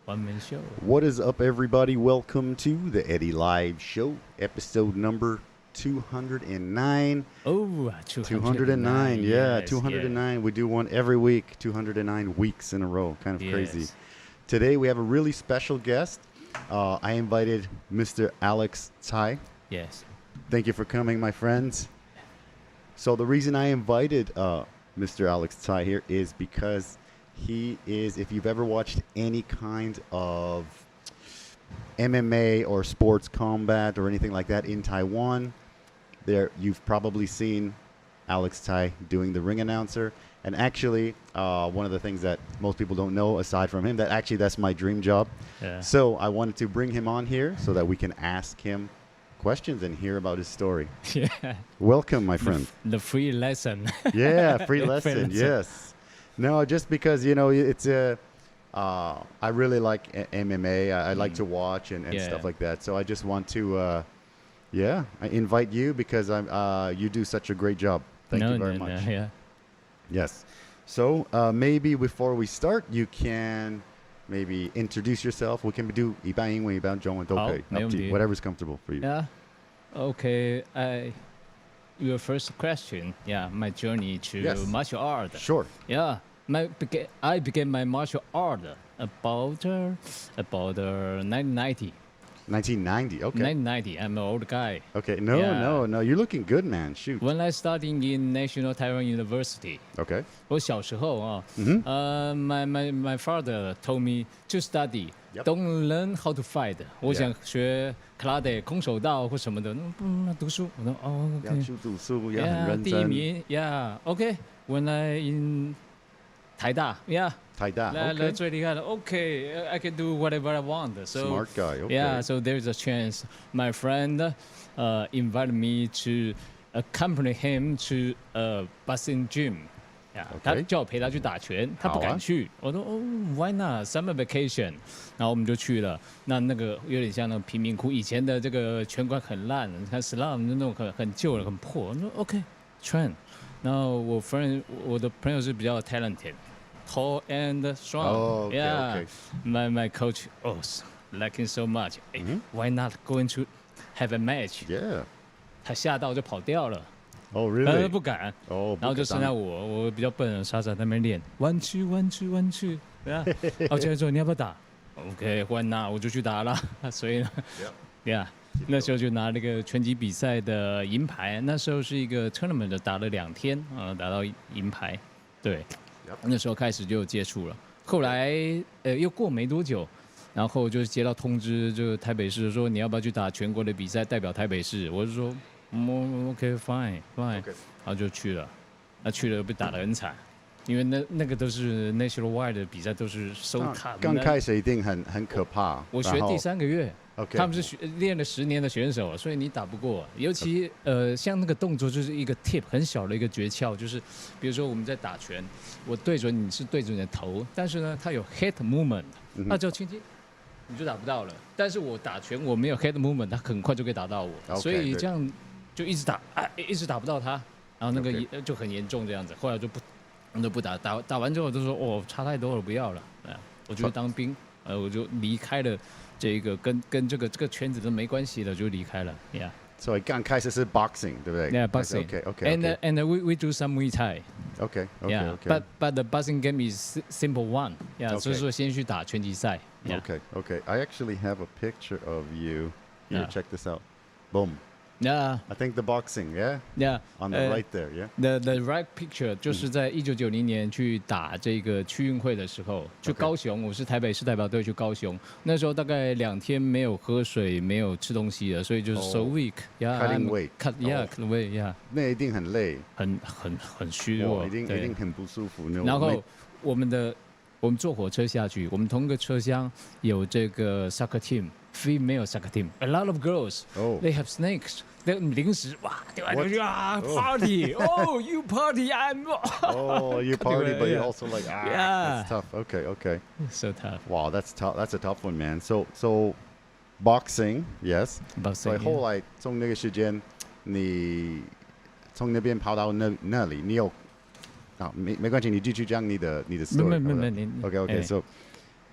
One Man Show. What is up, everybody? Welcome to the Eddy Live Show, episode number 209. Oh, 209, yeah, yes, 209. Yeah. We do one every week, 209 weeks in a row. Kind of crazy. Today we have a really special guest. I invited Mr. Alex Tsai. Yes. Thank you for coming, my friends. So the reason I invited Mr. Alex Tsai here is because he is, if you've ever watched any kind of MMA or sports combat or anything like that in Taiwan, there you've probably seen Alex Tsai doing the ring announcer. And actually, one of the things that most people don't know, aside from him, that's my dream job. Yeah. So I wanted to bring him on here so that we can ask him questions and hear about his story. Yeah. Welcome, my friend. The free lesson. Yeah, free lesson. Yes. No, just because, you know, it's I really like MMA. I like to watch and stuff like that. So I just want to, I invite you because you do such a great job. Thank you very much. Yeah. Yes. So maybe before we start, you can maybe introduce yourself. We can do 一半英文一半中文都可以. Up to you. Whatever's comfortable for you. Yeah. Okay. Your first question. Yeah. My journey to martial art. Sure. Yeah. I began my martial art about 1990. 1990. Okay. 1990. I'm an old guy. Okay. No. You're looking good, man. Shoot. When I studying in National Taiwan University. Okay. 我小时候啊，my father told me to study, don't learn how to fight. 我想学 karate 空手道或什么的，不读书。我说哦 ，OK。要去读书，要很认真。第一名 ，Yeah，OK。When I in 台大 ，Yeah。台大 ，最厉害的 ，OK，I can do whatever I want. So smart guy. Okay. Yeah, so there's a chance. My friend invited me to accompany him to a boxing gym. 他叫我陪他去打拳，他不敢去。我说哦 ，Why not? Summer vacation. 然后我们就去了。那个有点像那个贫民窟，以前的这个拳馆很烂，你看 slum 那种很旧了，很破。我说 OK，train。然后我的朋友是比较 talented。Tall and strong. Oh, okay, yeah. Okay. My coach, liking so much. Why not going to have a match? Yeah. 他吓到就跑掉了。Oh, really? 不敢。然后就剩下我比较笨，傻在那边练弯曲。对啊。然后教练说你要不要打 ？OK， why not？我就去打了。所以呢 ，Yeah， 那时候就拿那个拳击比赛的银牌。那时候是一个 tournament 打了2天打到银牌。对。那时候开始就有接触了，后来又过没多久，然后就是接到通知，就台北市说你要不要去打全国的比赛，代表台北市。我就说OK fine， 然后就去了。那去了被打得很惨，因为那个都是 nationwide 的比赛，都是so tough。刚开始一定很可怕。我学第3个月。Okay. 他们是练了10年的选手，所以你打不过。尤其像那个动作就是一个 tip 很小的一个诀窍，就是比如说我们在打拳，我对准你是对准你的头，但是呢它有 head movement， 那就轻轻你就打不到了。但是我打拳我没有 head movement， 他很快就可以打到我，所以这样就一直打一直打不到他，然后那个就很严重这样子。后来就不打，打完之后就说差太多了，不要了，我就去当兵，我就离开了。这个跟这个圈子都没关系的，就离开了 ，Yeah。所以刚开始是 boxing， 对不对 ？Yeah, boxing. Okay. And we do some Muay Thai. Okay. Yeah. But the boxing game is simple one. Yeah. 所以说先去打拳击赛。Okay. I actually have a picture of you. Here, check this out. Boom. Yeah. I think the boxing, yeah. Yeah. On the right there, yeah. The right picture 就是在1990年去打这个区运会的时候，去高雄，我是台北市代表队去高雄。那时候大概2天没有喝水，没有吃东西了，所以就是 so weak. Yeah. Cutting weight. Cut weight. Yeah. 那一定很累，很虚弱，一定很不舒服。然后我们坐火车下去，我们同一个车厢有这个 soccer team。Female soccer team, a lot of girls. They have snakes. 零食哇，丢来丢去啊 ，party. Oh, you party, I'm. You party, but you also like that's tough. Okay. So tough. Wow, that's tough. That's a tough one, man. So boxing, yes. Boxing. 所以后来从那个时间，你从那边跑到那里，你有没关系，你继续讲你的 story. 没。Okay.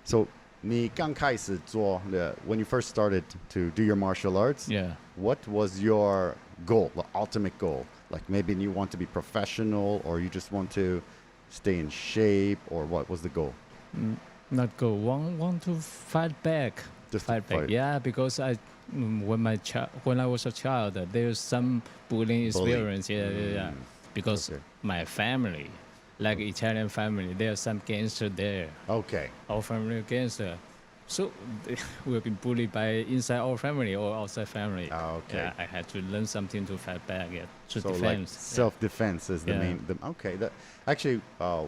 So 你刚开始做的 when you first started to do your martial arts, Yeah. what was your goal, the ultimate goal? Like maybe you want to be professional, or you just want to stay in shape, or what was the goal? Not go. Want to fight back. Just Fight back. fight. Yeah, because when I was a child, there's some bullying experience. Yeah. Because Okay. my family, like Italian family, there's some gangster there. Okay. Our family gangster. So we've been bullied by inside our family or outside family. Okay. Yeah, I had to learn something to fight back. Yeah, to So like defense. self-defense is the Yeah. main. Okay. Actually,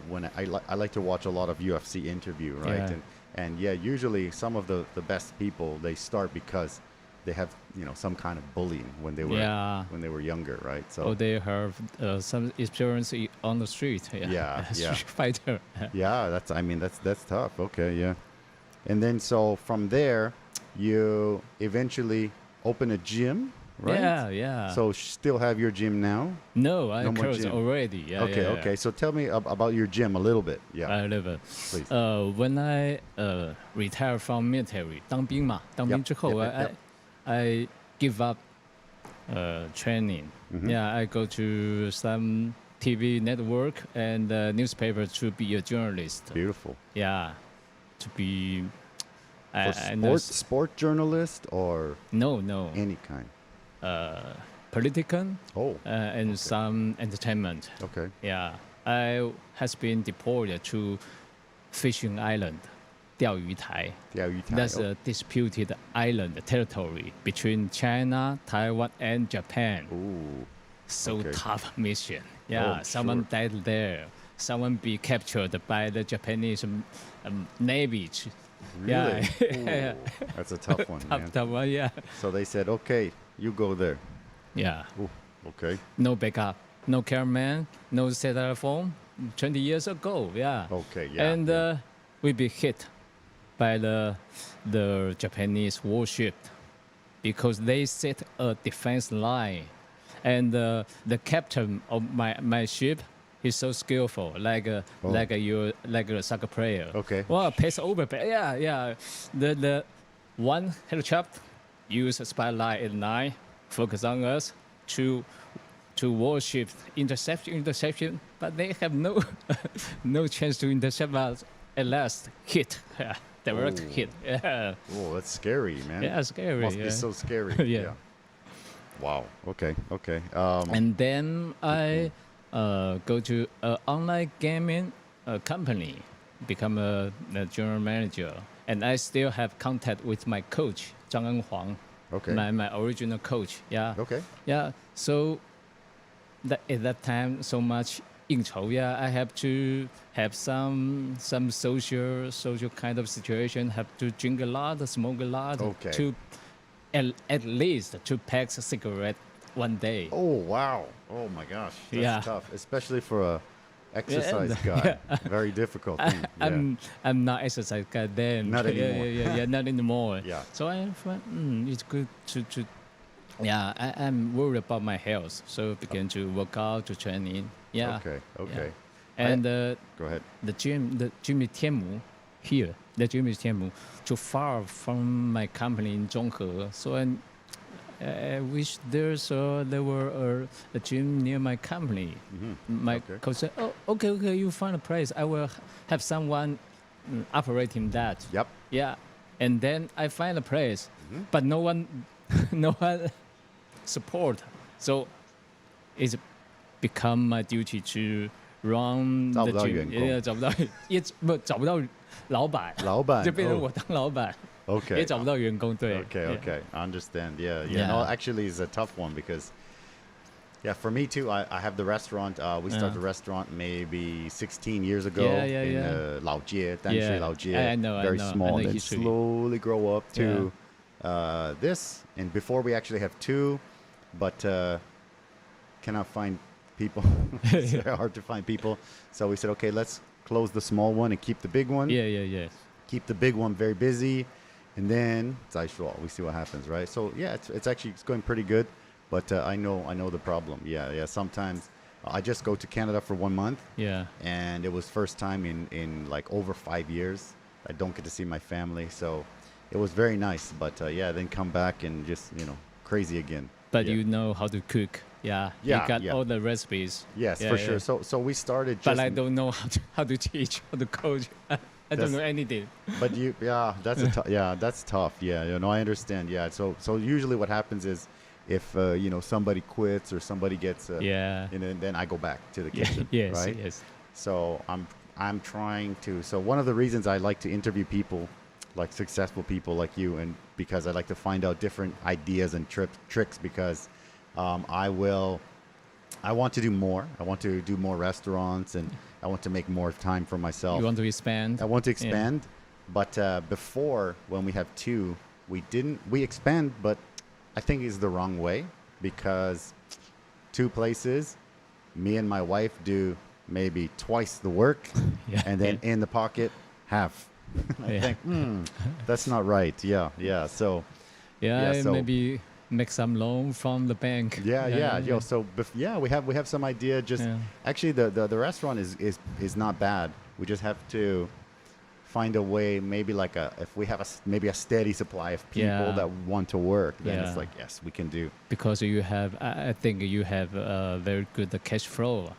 when I like to watch a lot of UFC interview, right? Yeah. And yeah, usually some of the best people, they start because they have some kind of bullying when they were younger, right? So Or they have some experience on the street. Yeah, yeah. Street fighter. yeah, that's tough. Okay, yeah. And then so from there, you eventually open a gym, right? Yeah. So still have your gym now? No, I No more closed gym. already. Yeah. Okay. So tell me about your gym a little bit. Yeah, I live. please. When I retired from military, 当兵嘛，当兵之后 Yep. I give up training. Mm-hmm. Yeah, I go to some TV network and newspaper to be a journalist. Beautiful. Yeah, to be. For sport journalist or No. any kind? Political Oh, and some entertainment. okay. Yeah, I has been deported to Fishing Island, 钓鱼台. That's a disputed island territory between China, Taiwan, and Japan. Ooh. So okay. tough mission. Yeah, Oh, someone sure. died there. Someone be captured by the Japanese Navy. Really? Yeah. Ooh, that's a tough one, man. Tough one, yeah. So they said, okay, you go there. Yeah. Ooh, okay. No backup, no cameraman, no satellite phone. 20 years ago, yeah. Okay, yeah. And we be hit by the Japanese warship because they set a defense line, and the captain of my ship is so skillful, like a soccer player. Okay. Well, pass over, yeah. The one helicopter use a spotlight at night, focus on us to warship interception, but they have no no chance to intercept us. At last, hit, direct Oh. hit. Yeah, Oh, that's scary, man. yeah, scary. Must yeah. be so scary. Yeah. Wow. Okay. And then I go to an online gaming company, become a general manager, and I still have contact with my coach, Zhang En Huang, Okay. my original coach. Yeah. Okay. Yeah. So at that time, so much 应酬. Yeah, I have to have some social kind of situation. Have to drink a lot, smoke a lot. Okay. To at least 2 packs of cigarette one day. Oh, wow. Oh my gosh. That's Yeah. tough, especially for a exercise guy. Very difficult thing. Yeah. I'm not exercise guy then. Not anymore. Yeah, not anymore. Yeah. So I find it's good to. Yeah, I'm worried about my health, so began to work out, to training. Yeah. Okay. Yeah. And Go ahead. the gym is Tianmu here. The gym is Tianmu, too far from my company in Zhonghe. So I wish there were a gym near my company. Mm-hmm. My Okay. coach said, "Oh, okay, you find a place. I will have someone operating that." Yep. Yeah, and then I find a place, Mm-hmm. but no one support. So it's become my duty to run 找 the 不到 gym. 员工。 Yeah, 找不到，也找不到老板，老板。就变成 Oh. 我当老板， Okay. 也找不到员工。对 Okay, Yeah. okay. I understand. Yeah. Yeah. No, actually, it's a tough one because, yeah, for me too, I have the restaurant. We started the restaurant maybe 16 years ago Yeah, in yeah. 老街, Danshui Yeah. Lao Jie. I know, Very I small. know Then history. slowly grow up to this. And before we actually have 2, but cannot find people. It's very hard to find people. So we said, okay, let's close the small one and keep the big one. Yeah. Keep the big one very busy, and then 再说, we see what happens, right? So yeah, it's going pretty good, but I know the problem. Yeah. Sometimes I just go to Canada for 1 month, Yeah. and it was first time in like over 5 years I don't get to see my family. So it was very nice. But then come back and just, crazy again. But you know how to cook. Yeah. You got all the recipes. Yes, for sure. So we started just... But I don't know how to teach, how to coach. I don't know anything. But that's tough. Yeah, I understand. Yeah. So usually what happens is if somebody quits or somebody gets then I go back to the kitchen. Yes, right? Yes. So I'm trying to. So one of the reasons I like to interview people, like successful people like you, and because I like to find out different ideas and tricks, because I want to do more. I want to do more restaurants, and I want to make more time for myself. You want to expand? I want to expand. But before, when we have two, we expand, but I think it's the wrong way, because two places, me and my wife do maybe twice the work, and then in the pocket, half. I think, that's not right. Yeah. So maybe make some loan from the bank. Yeah. So we have some idea. Just actually, the restaurant is not bad. We just have to find a way. Maybe if we have a steady supply of people that want to work, then it's like, yes, we can do. Because I think you have a very good cash flow.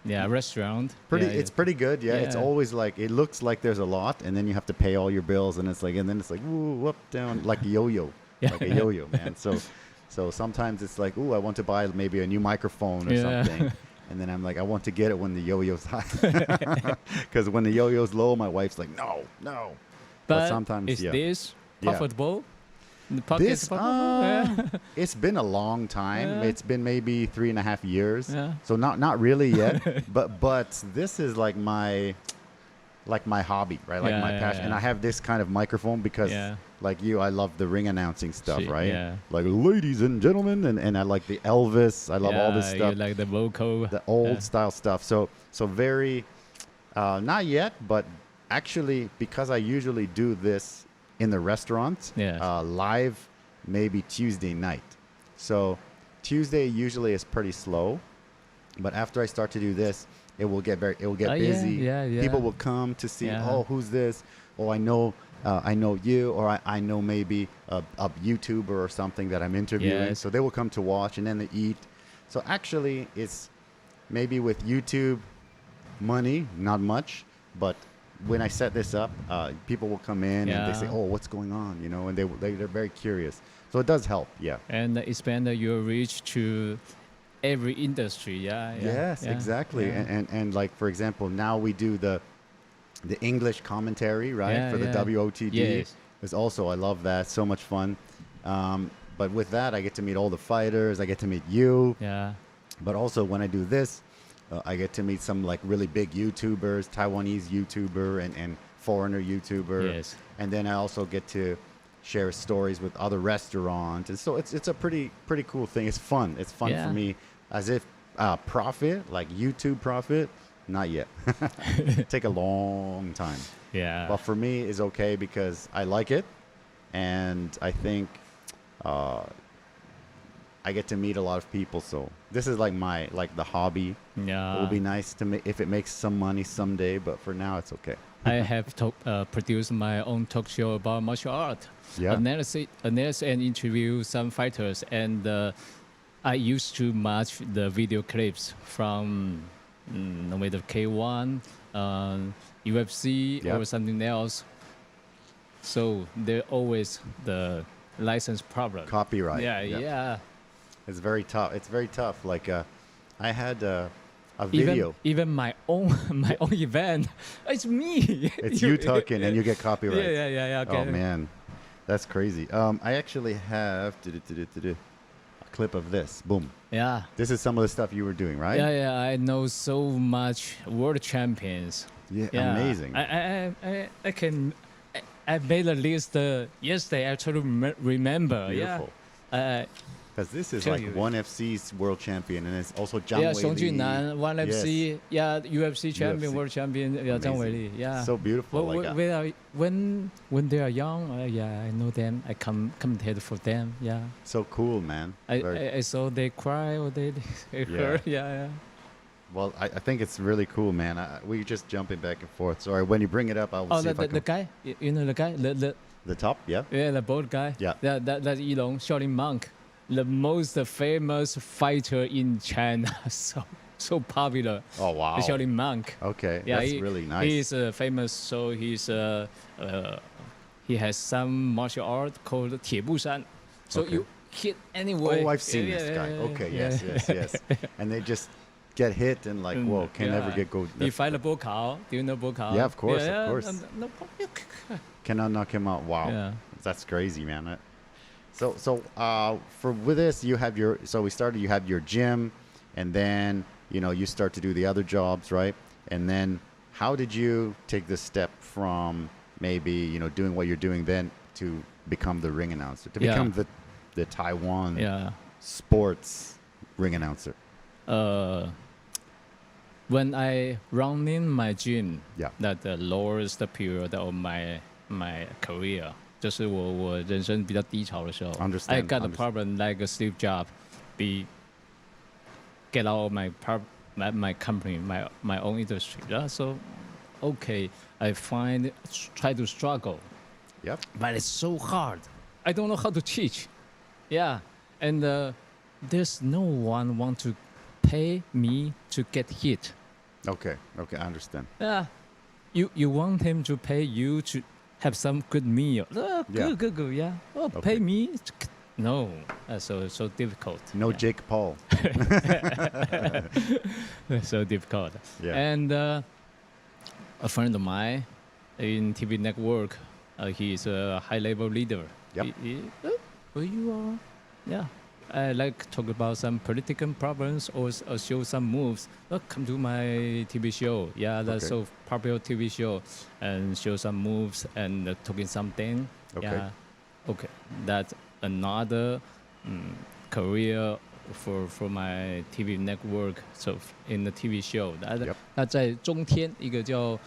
Yeah, restaurant. It's pretty good. Yeah, it's always like, it looks like there's a lot, and then you have to pay all your bills, and then it's like, ooh, up, down, like a yo-yo, like a yo-yo, man. So sometimes it's like, ooh, I want to buy maybe a new microphone or something, and then I'm like, I want to get it when the yo-yo's high, because when the yo-yo's low, my wife's like, no. But sometimes, is this profitable? It's been a long time. It's been maybe 3.5 years. So not really yet. but this is like my hobby, right? Like my passion. And I have this kind of microphone because like you, I love the ring announcing stuff, right? Yeah. Like, ladies and gentlemen, and I like the Elvis. I love all this stuff. You like the vocal, the old style stuff. So very not yet, but actually, because I usually do this in the restaurant, live maybe Tuesday night. So Tuesday usually is pretty slow, but after I start to do this, it will get busy. People will come to see, who's this? Oh, I know you, or I know maybe a YouTuber or something that I'm interviewing. So they will come to watch, and then they eat. So actually, it's maybe with YouTube money, not much, but when I set this up, people will come in and they say, "Oh, what's going on?" And they're very curious. So it does help, and expand your reach to every industry, Yes, exactly. And like, for example, now we do the English commentary, right, for the WOTD. Yes. There's also, I love that, so much fun. But with that, I get to meet all the fighters. I get to meet you. But also when I do this, I get to meet some like really big YouTubers, Taiwanese YouTuber and foreigner YouTuber. Yes. And then I also get to share stories with other restaurants. And so it's a pretty cool thing. It's fun. It's fun for me. As if profit, like YouTube profit, not yet. Take a long time. Yeah. But for me, it's okay because I like it. And I think I get to meet a lot of people, so this is like the hobby. It will be nice to if it makes some money someday, but for now it's okay. I have produced my own talk show about martial art. Analyze and interview some fighters, and I used to match the video clips from no matter K1, UFC, or something else. So there's always the license problem. Copyright. Yeah. It's very tough. Like I had a video. Even my own event, it's me. It's you talking, and you get copyright. Yeah. Okay. Oh man, that's crazy. I actually have a clip of this. Boom. Yeah. This is some of the stuff you were doing, right? Yeah. I know so much world champions. Yeah. Amazing. I can. I made a list yesterday. I try to remember. Beautiful. Yeah. Because this is like ONE FC's world champion, and it's also Zhang Weili. Song Junnan, ONE FC, UFC champion, UFC. World champion, Zhang Weili, So beautiful. When they are young, I know them. I commentate for them, So cool, man. I saw they cry or they hurt, Well, I think it's really cool, man. We're just jumping back and forth. Sorry, when you bring it up, I will see if I can. The guy, you know the guy, The top, yeah. Yeah, the bald guy. Yeah. That's Yilong, Shaolin monk, the most famous fighter in China. So popular. Oh wow. The Shaolin monk. Okay, Yeah, that's really nice. He's famous. So he has some martial art called 铁布衫. So Okay. you hit anywhere. Oh, I've seen this guy. Okay, yes. And they just get hit and like, whoa, can never get go. He fight a Bo Kao. Do you know Bo Kao? Yeah, of course, of Yeah, course. No, Cannot knock him out. Wow, Yeah. that's crazy, man. So for with this, you have your. So we started. You have your gym, and then you start to do the other jobs, right? And then how did you take this step from maybe doing what you're doing then to become the ring announcer, to become the Taiwan sports ring announcer? When I run in my gym, Yeah. that the lowest period of my career, 就是我人生比较低潮的时候 Understand, I got a understand. problem like Steve Jobs, get out of my company, my own industry. So, okay, I try to struggle, Yep. but it's so hard. I don't know how to teach. Yeah, and there's no one want to pay me to get hit. Okay, I understand. Yeah, you want him to pay you to have some good meal. Yeah. Good. Yeah. Oh, Okay. pay me. No, that's so difficult. No Yeah. Jake Paul. So difficult. Yeah. And a friend of mine in TV network, he's a high-level leader. Yep. Where you are? Yeah. I like talk about some political problems or show some moves. Come to my TV show. Yeah, that's Okay. so popular TV show, and show some moves and talking something. Okay. Yeah. Okay. That's another career for my TV network. So in the TV show, Yep. 那在中天一个叫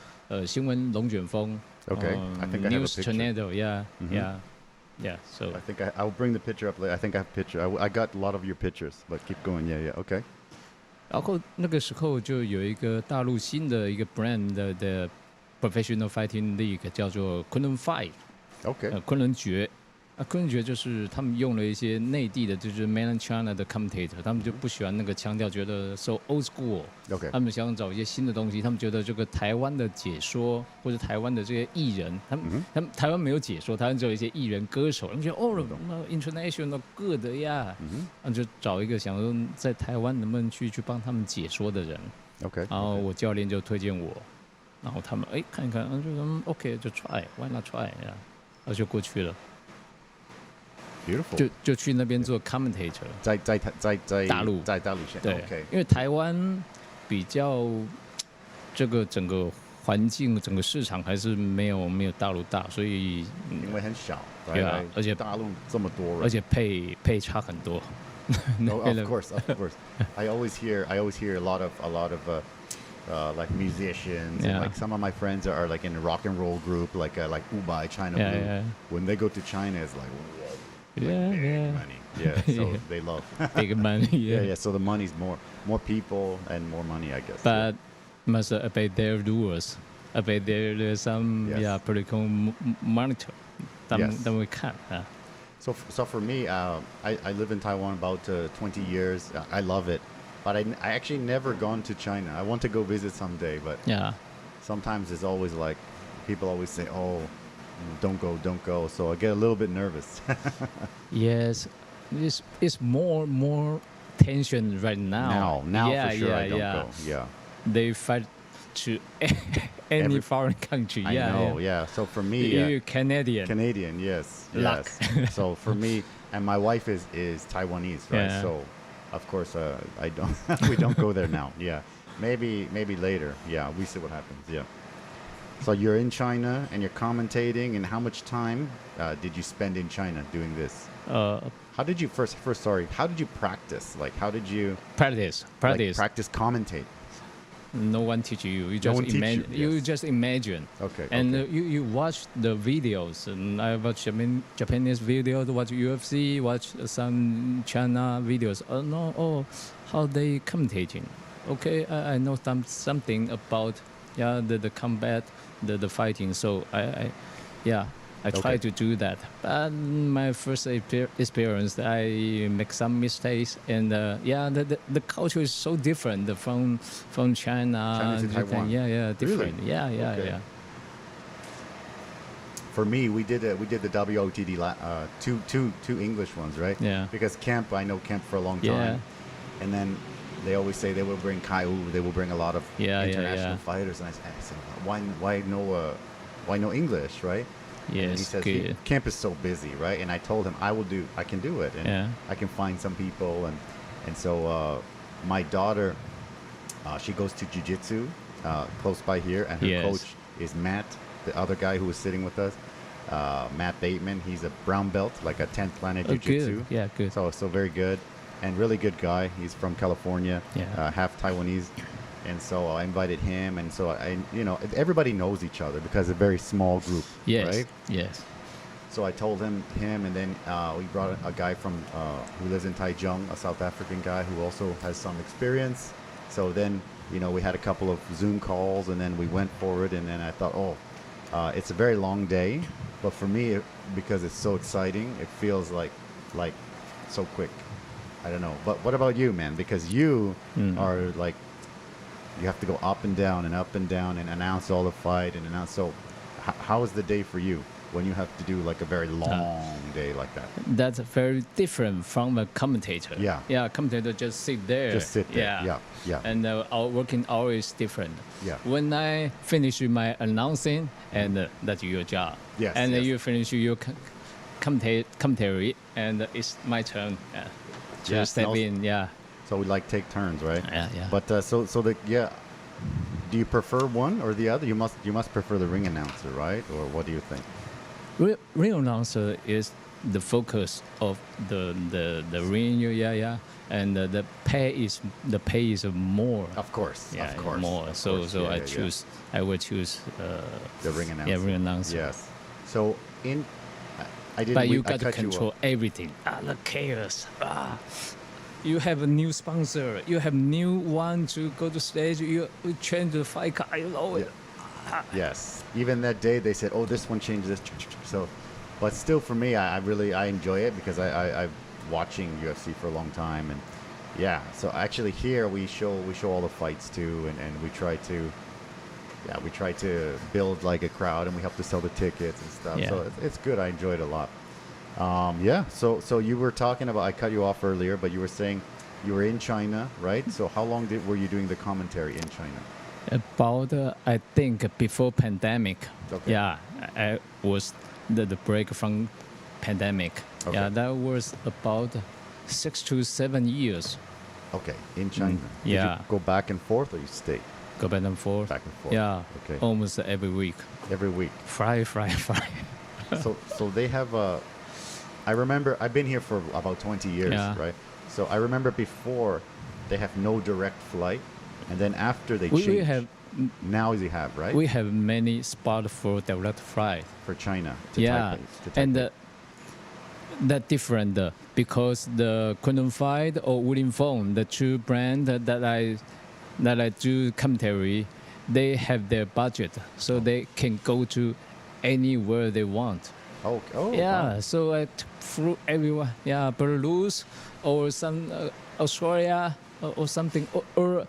新闻龙卷风 Okay. I think I have a News picture. Tornado. Yeah, Mhm. yeah. So I think I'll bring the picture up later. I think I have a picture. I got a lot of your pictures, but keep going. Yeah. Okay. 然后那个时候就有一个大陆新的一个 brand 的 professional fighting league 叫做昆仑 Fight， Okay. 昆仑决。昆仑决就是他们用了一些内地的，就是 mainland China 的 commentator， 他们就不喜欢那个腔调，觉得 so old school。 Okay. 他们想找一些新的东西，他们觉得这个台湾的解说或者台湾的这些艺人，他们台湾没有解说，台湾只有一些艺人歌手，他们觉得international good 呀，那就找一个想说在台湾能不能去帮他们解说的人。Okay. 然后我教练就推荐我，然后他们看一看，就OK 就 try，why not try 呀，然后就过去了。Beautiful. 就去那边做 commentator， 在大陆线。对 Okay. 因为台湾比较这个整个环境、整个市场还是没有大陆大，所以因为很小，对啊，而且大陆这么多人，而且配差很多。No, of course. I always hear a lot of like musicians and Yeah. like some of my friends are like in a rock and roll group like Ubai China Yeah, Blue. yeah. When they go to China, it's like whoa, Yeah, big yeah. money. Yeah, so Yeah. they love. Big money, Yeah. So the money's more people and more money, I guess. But must obey their rules, obey their some Yes. political monitor. 他们 Yes. 会看啊。So for me, I live in Taiwan about 20 years. I love it, but I actually never gone to China. I want to go visit someday, but Yeah. sometimes it's always like people always say, "Oh, don't go." So I get a little bit nervous. Yes, it's more tension right now. Now yeah, for sure yeah, I don't yeah. go. Yeah, They fight to any foreign country. I Yeah, know. yeah. Yeah. So for me, You Canadian. yes, Luck. yes. So for me, and my wife is Taiwanese, right? Yeah. So of course I don't. We don't go there now. Yeah, maybe later. Yeah, we see what happens. Yeah. So you're in China and you're commentating, and how much time did you spend in China doing this? How did you first? Sorry. How did you practice? Like, how did you Practice. like, practice commentate? No one teach you. You No just one teach imagine. you, yes. just imagine. Okay. And okay. you watch the videos. And I watch Japanese videos, watch UFC, watch some China videos. How they commentating. okay, I know something about the combat, the fighting. So I try to do that. But my first experience, I make some mistakes, and the culture is so different from China to Japan. Taiwan. Different. Really? Yeah. For me, we did the WOTD two English ones, right? Yeah. Because camp, I know camp for a long time, and then they always say they will bring Kaiwu, they will bring a lot of international fighters, and I said, why no English, right? Yes, and he says good. Camp is so busy, right? And I told him I can do it, and I can find some people, and so my daughter, she goes to jiu-jitsu close by here, and her coach is Matt, the other guy who was sitting with us, Matt Bateman. He's a brown belt, like a 10th planet jiu-jitsu. Good. Yeah, good. So very good, and really good guy. He's from California, half Taiwanese. And so I invited him, and so everybody knows each other because it's a very small group, right? Yes. So I told him, and then we brought a guy from who lives in Taichung, a South African guy who also has some experience. So then, we had a couple of Zoom calls, and then we went forward, and then I thought, it's a very long day, but for me, because it's so exciting, it feels like so quick. I don't know. But what about you, man? Because you are like, you have to go up and down and announce all the fight and announce. So how is the day for you when you have to do like a very long day like that? That's very different from a commentator. Yeah, commentator just sit there. Just sit there. Yeah. And our working hour is different. Yeah. When I finish my announcing, and that's your job. Yes. And you finish your commentary, and it's my turn. Just step in. Yeah. So we like take turns, right? Yeah. But do you prefer one or the other? You must prefer the ring announcer, right? Or what do you think? Ring announcer is the focus of the ring, and the pay is more. Of course. More. So I will choose the ring announcer. Yeah, ring announcer. Yes. So But you got to control everything. The chaos. You have a new sponsor. You have new one to go to stage. You change the fight card. Yes. Even that day they said, this one changed this. So, but still for me, I enjoy it because I've watching UFC for a long time, and so actually here we show all the fights too, and we try to build like a crowd, and we help to sell the tickets and stuff. So it's good. I enjoy it a lot. So you were talking about, I cut you off earlier, but you were saying you were in China, right? So how long were you doing the commentary in China? About, I think, before pandemic. Okay. Yeah, I was the break from pandemic. Okay. Yeah, that was about 6 to 7 years. Okay, in China. Did you go back and forth, or you stay? Go back and forth. Back and forth. Yeah. Okay. Almost every week. Every week. Fry. So they have I remember I've been here for about 20 years, right? So I remember before they have no direct flight, and then after they changed. Now they have, right? We have many spots for direct flight. For China. To Taipei, and that different because the Quantum Fight or William Fong, the two brands that I do commentary, they have their budget, so they can go to anywhere they want. Wow. So I flew everyone. Belarus or some Australia or something, or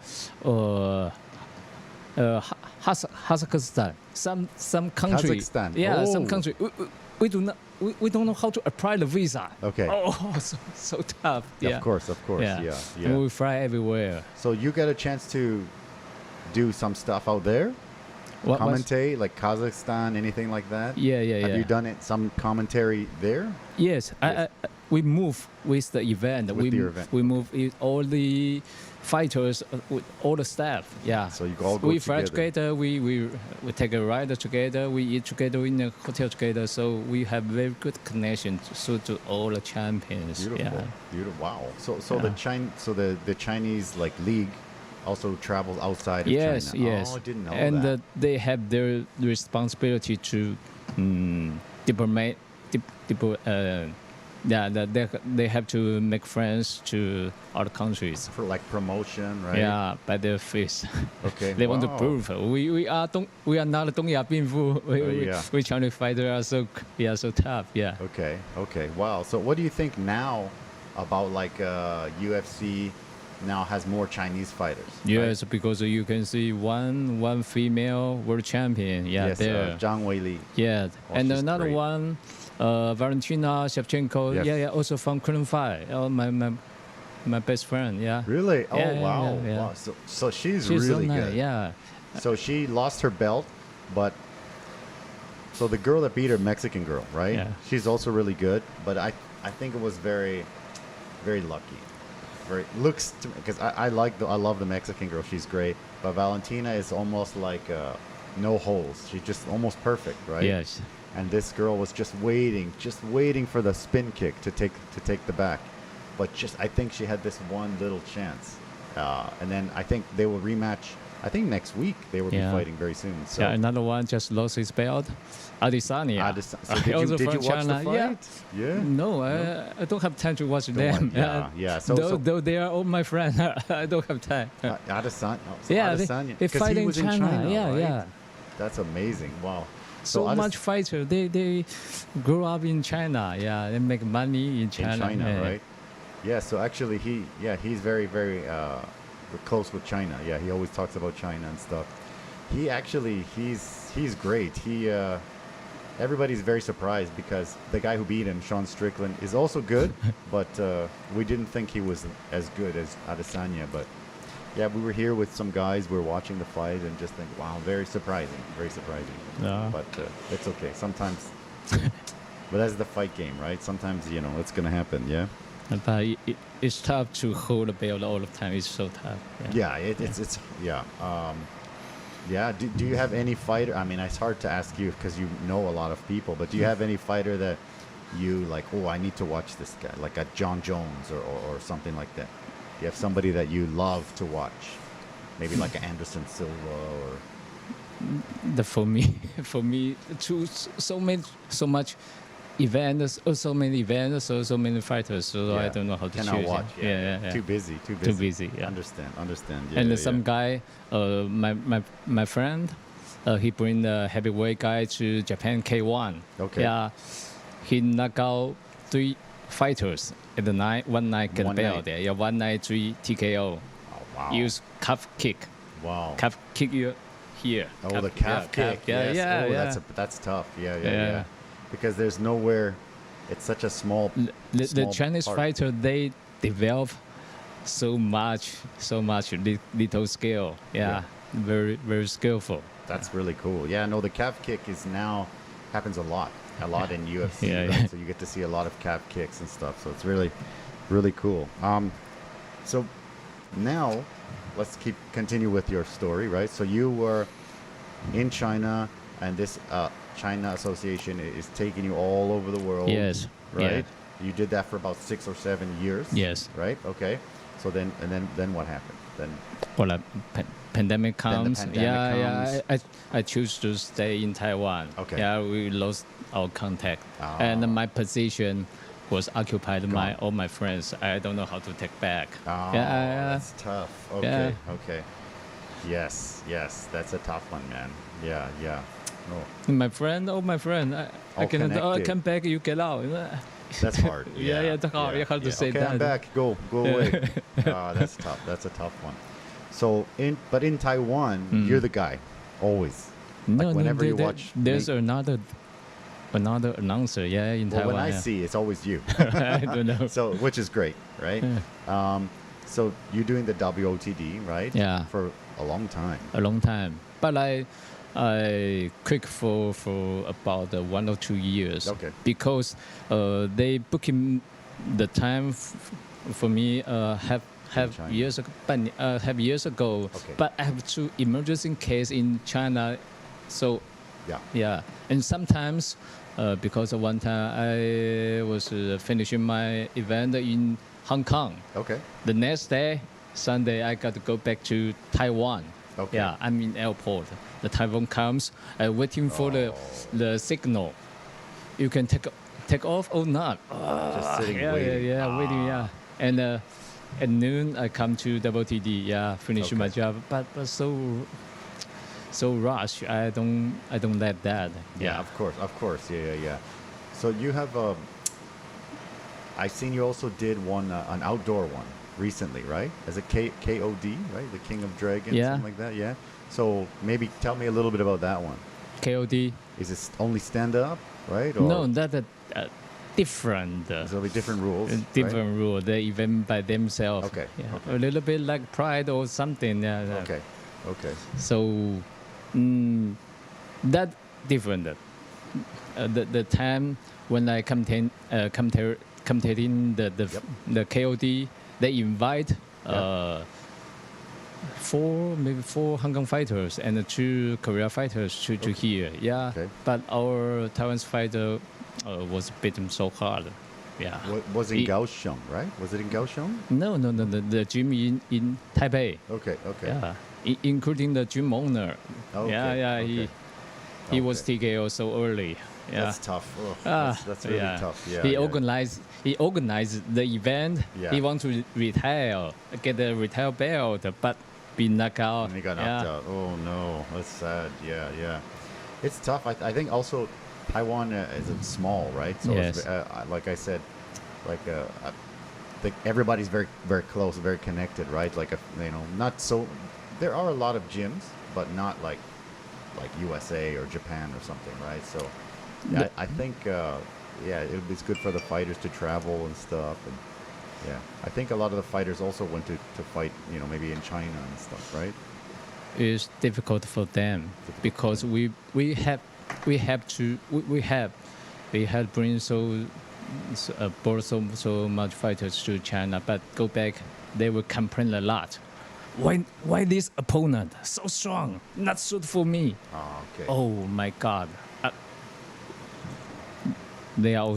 Kazakhstan, some country. Kazakhstan. Some country. We don't know how to apply the visa. Okay. So tough. Of course. Yeah. And we fly everywhere. So you get a chance to do some stuff out there? Commentate, like Kazakhstan, anything like that? Yeah. Have you done some commentary there? Yes. We move with the event. We move with all the fighters, with all the staff. Yeah. So you all go we fly together. We take a ride together. We eat together in a hotel together. So we have very good connection to all the champions. Beautiful. Wow. So the Chinese like league also travels outside of China. Yes. Oh, I didn't know and that. They have their responsibility to Yeah, they have to make friends to other countries. For like promotion, right? Yeah, by their face. Okay. They want to Wow. prove we are not Dongyia Binfu. Yeah. We Chinese fighters are so tough. Yeah. Okay. Okay. Wow. So what do you think now about like UFC now has more Chinese fighters? Yes, because you can see one female world champion. Yeah, Yes. there. Zhang Weili. Yeah, Oh, and she's another great. one, Valentina Shevchenko. Yes. Yeah, also from Korean fight. Oh, my best friend. Yeah. Really? Oh Yeah, yeah, wow. yeah. Wow. So she's She's really so nice. good. Yeah. So she lost her belt, but so the girl that beat her, Mexican girl, right? Yeah. She's also really good, but I think it was very, very lucky. Very looks to because I love the Mexican girl. She's great, but Valentina is almost like no holes. She's just almost perfect, right? Yes. And this girl was just waiting for the spin kick to take the back, but I think she had this one little chance, and then I think they will rematch. I think next week they will be Yeah. fighting very soon. So Yeah, another one just lost his belt. Adesanya. So did you watch the fight? Yeah. No, I don't have time to watch Don't them. want- yeah. So though they are all my friends, I don't have time. Adesanya. So Yeah, Adesanya, they 'cause fight he in was in China. China. Yeah, right? yeah. That's amazing. Wow. So Ades- much fighter. They grow up in China. Yeah, they make money in China. in China, yeah. right? Yeah. So actually, he's very, very close with China. Yeah, he always talks about China and stuff. He's great. Everybody's very surprised because the guy who beat him, Sean Strickland, is also good, but we didn't think he was as good as Adesanya. But yeah, we were here with some guys. We were watching the fight and just think, wow, very surprising, very surprising. Yeah. But it's okay. Sometimes, but that's the fight game, right? Sometimes it's gonna happen. Yeah. But it's tough to hold a belt all the time. It's so tough. Yeah, it's yeah. Yeah. Do you have any fighter? I mean, it's hard to ask you because you know a lot of people. But do you have any fighter that you like? Oh, I need to watch this guy, like a John Jones or something like that. Do you have somebody that you love to watch? Maybe like an Anderson Silva or. For me, so much events, so many events, so many fighters. So Yeah. I don't know how to Cannot choose. watch. Yeah. Too busy. Too busy. Yeah. Understand. Yeah, And yeah, some guy, my friend, he bring the heavyweight guy to Japan K1. Okay. Yeah, he knock out 3 fighters at the night. One night get One belt. night. Yeah, one night 3 TKO. Oh, wow. Use calf kick. Wow. Calf kick you here. Oh, the calf kick. Yeah, yes. yeah, Oh, yeah. that's tough. Yeah. Yeah. Because there's nowhere. It's such a small. The small Chinese part. fighter, they develop so much little skill. Yeah, very, very skillful. That's really cool. Yeah, no, the calf kick happens a lot in UFC. Yeah, right? yeah. So you get to see a lot of calf kicks and stuff. So it's really, really cool. So now let's continue with your story, right? So you were in China, and this China Association is taking you all over the world. Yes. Right. Yeah. You did that for about 6 or 7 years. Yes. Right. Okay. So then what happened? Then Well, pandemic comes. pandemic comes. I choose to stay in Taiwan. Okay. Yeah, we lost our contact, Ah. and my position was occupied by Gone. all my friends. I don't know how to take back. Oh, that's tough. Okay. Okay. Yes. That's a tough one, man. Yeah. Oh, My friend, I All cannot. connected. Come back, you get out. that's hard. Yeah, that's hard. You have to say okay, that. I'm back. Go away. That's tough. That's a tough one. So in Taiwan, you're the guy, always. No, whenever you watch. There's another announcer. Yeah, in Well, Taiwan. when I yeah. see, it's always you. I don't know. So which is great, right? So you're doing the WOTD, right? Yeah. For a long time. A long time, but I quit for about 1 or 2 years. Okay. Because they booking the time for me have China. years ago. But have years ago. Okay. But I have 2 emergency case in China, so Yeah. yeah. And sometimes because one time I was finishing my event in Hong Kong. Okay. The next day, Sunday, I got to go back to Taiwan. Okay. Yeah, I'm in airport. The Taiwan comes, waiting for the signal. You can take take off or not? Just sitting yeah, waiting. Waiting, yeah. And at noon, I come to WTD, finish my job, but so rush. I don't like that. Yeah, of course. Yeah. So you have I've seen you also did an outdoor one recently, right? As a KOD, right? The King of Dragons, something like that. Yeah. So maybe tell me a little bit about that one. KOD. Is it only stand up, right? Or No, that's different. There'll be different rules. Different rules. They even by themselves. Okay. A little bit like Pride or something. Okay. So that different. The time when I competing the KOD, they invite four Hong Kong fighters and 2 Korea fighters to here. Yeah. Okay. But our Taiwanese fighter was beaten so hard. Yeah. Was in Kaohsiung, right? Was it in Kaohsiung? No. The gym in Taipei. Okay. Yeah. Including the gym owner. Okay. He was TKO so early. Yeah. That's tough. That's really tough. Yeah. He organized the event. Yeah. He wants to retire, get a retire belt, but be knocked out. And he got knocked out. Oh no, that's sad. Yeah. It's tough. I think also Taiwan is small, right? So yes. It's, like I said, I think everybody's very, very close, very connected, right? Not so. There are a lot of gyms, but not like USA or Japan or something, right? So I think it's good for the fighters to travel and stuff, and I think a lot of the fighters also went to fight, maybe in China and stuff, right? It's difficult for them because we have bring brought so much fighters to China, but go back, they will complain a lot. Why this opponent so strong? Not suit for me. Oh, okay. Oh my God. They are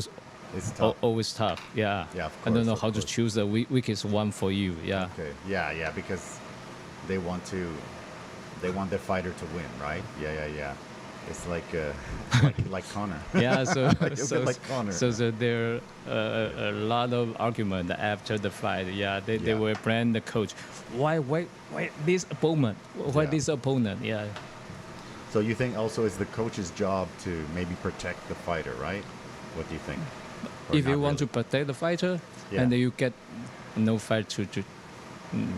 always tough. Yeah. Yeah, of course. I don't know how to choose the weakest one for you. Yeah. Okay. Yeah, because they want their fighter to win, right? Yeah. It's like Conor. Yeah. So like Conor. So there a lot of argument after the fight. Yeah. They were blame the coach. Why this opponent? Why this opponent? Yeah. So you think also it's the coach's job to maybe protect the fighter, right? What do you think? If you want to protect the fighter, and you get no fight to.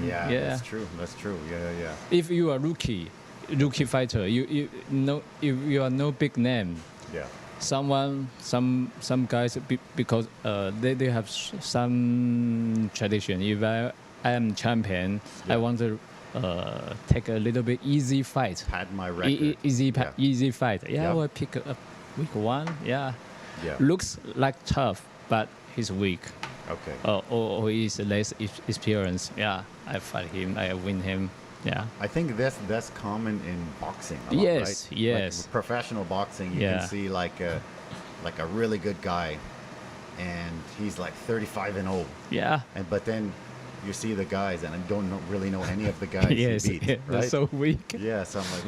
That's true. Yeah. If you are rookie fighter, you know, if you are no big name. Yeah. Some guys because they have some tradition. If I am champion, I want to take a little bit easy fight. Pad my record. Easy fight. Yeah, I will pick up week one. Yeah. Looks like tough, but he's weak. Okay. Or he's less experienced. Yeah, I fight him. I win him. Yeah. I think that's common in boxing. Yes. Right? Yes. Like professional boxing, you can see like a really good guy, and he's like 35 and old. Yeah. But then you see the guys, and I don't really know any of the guys he beat. Right? They're so weak. Yeah. So I'm like,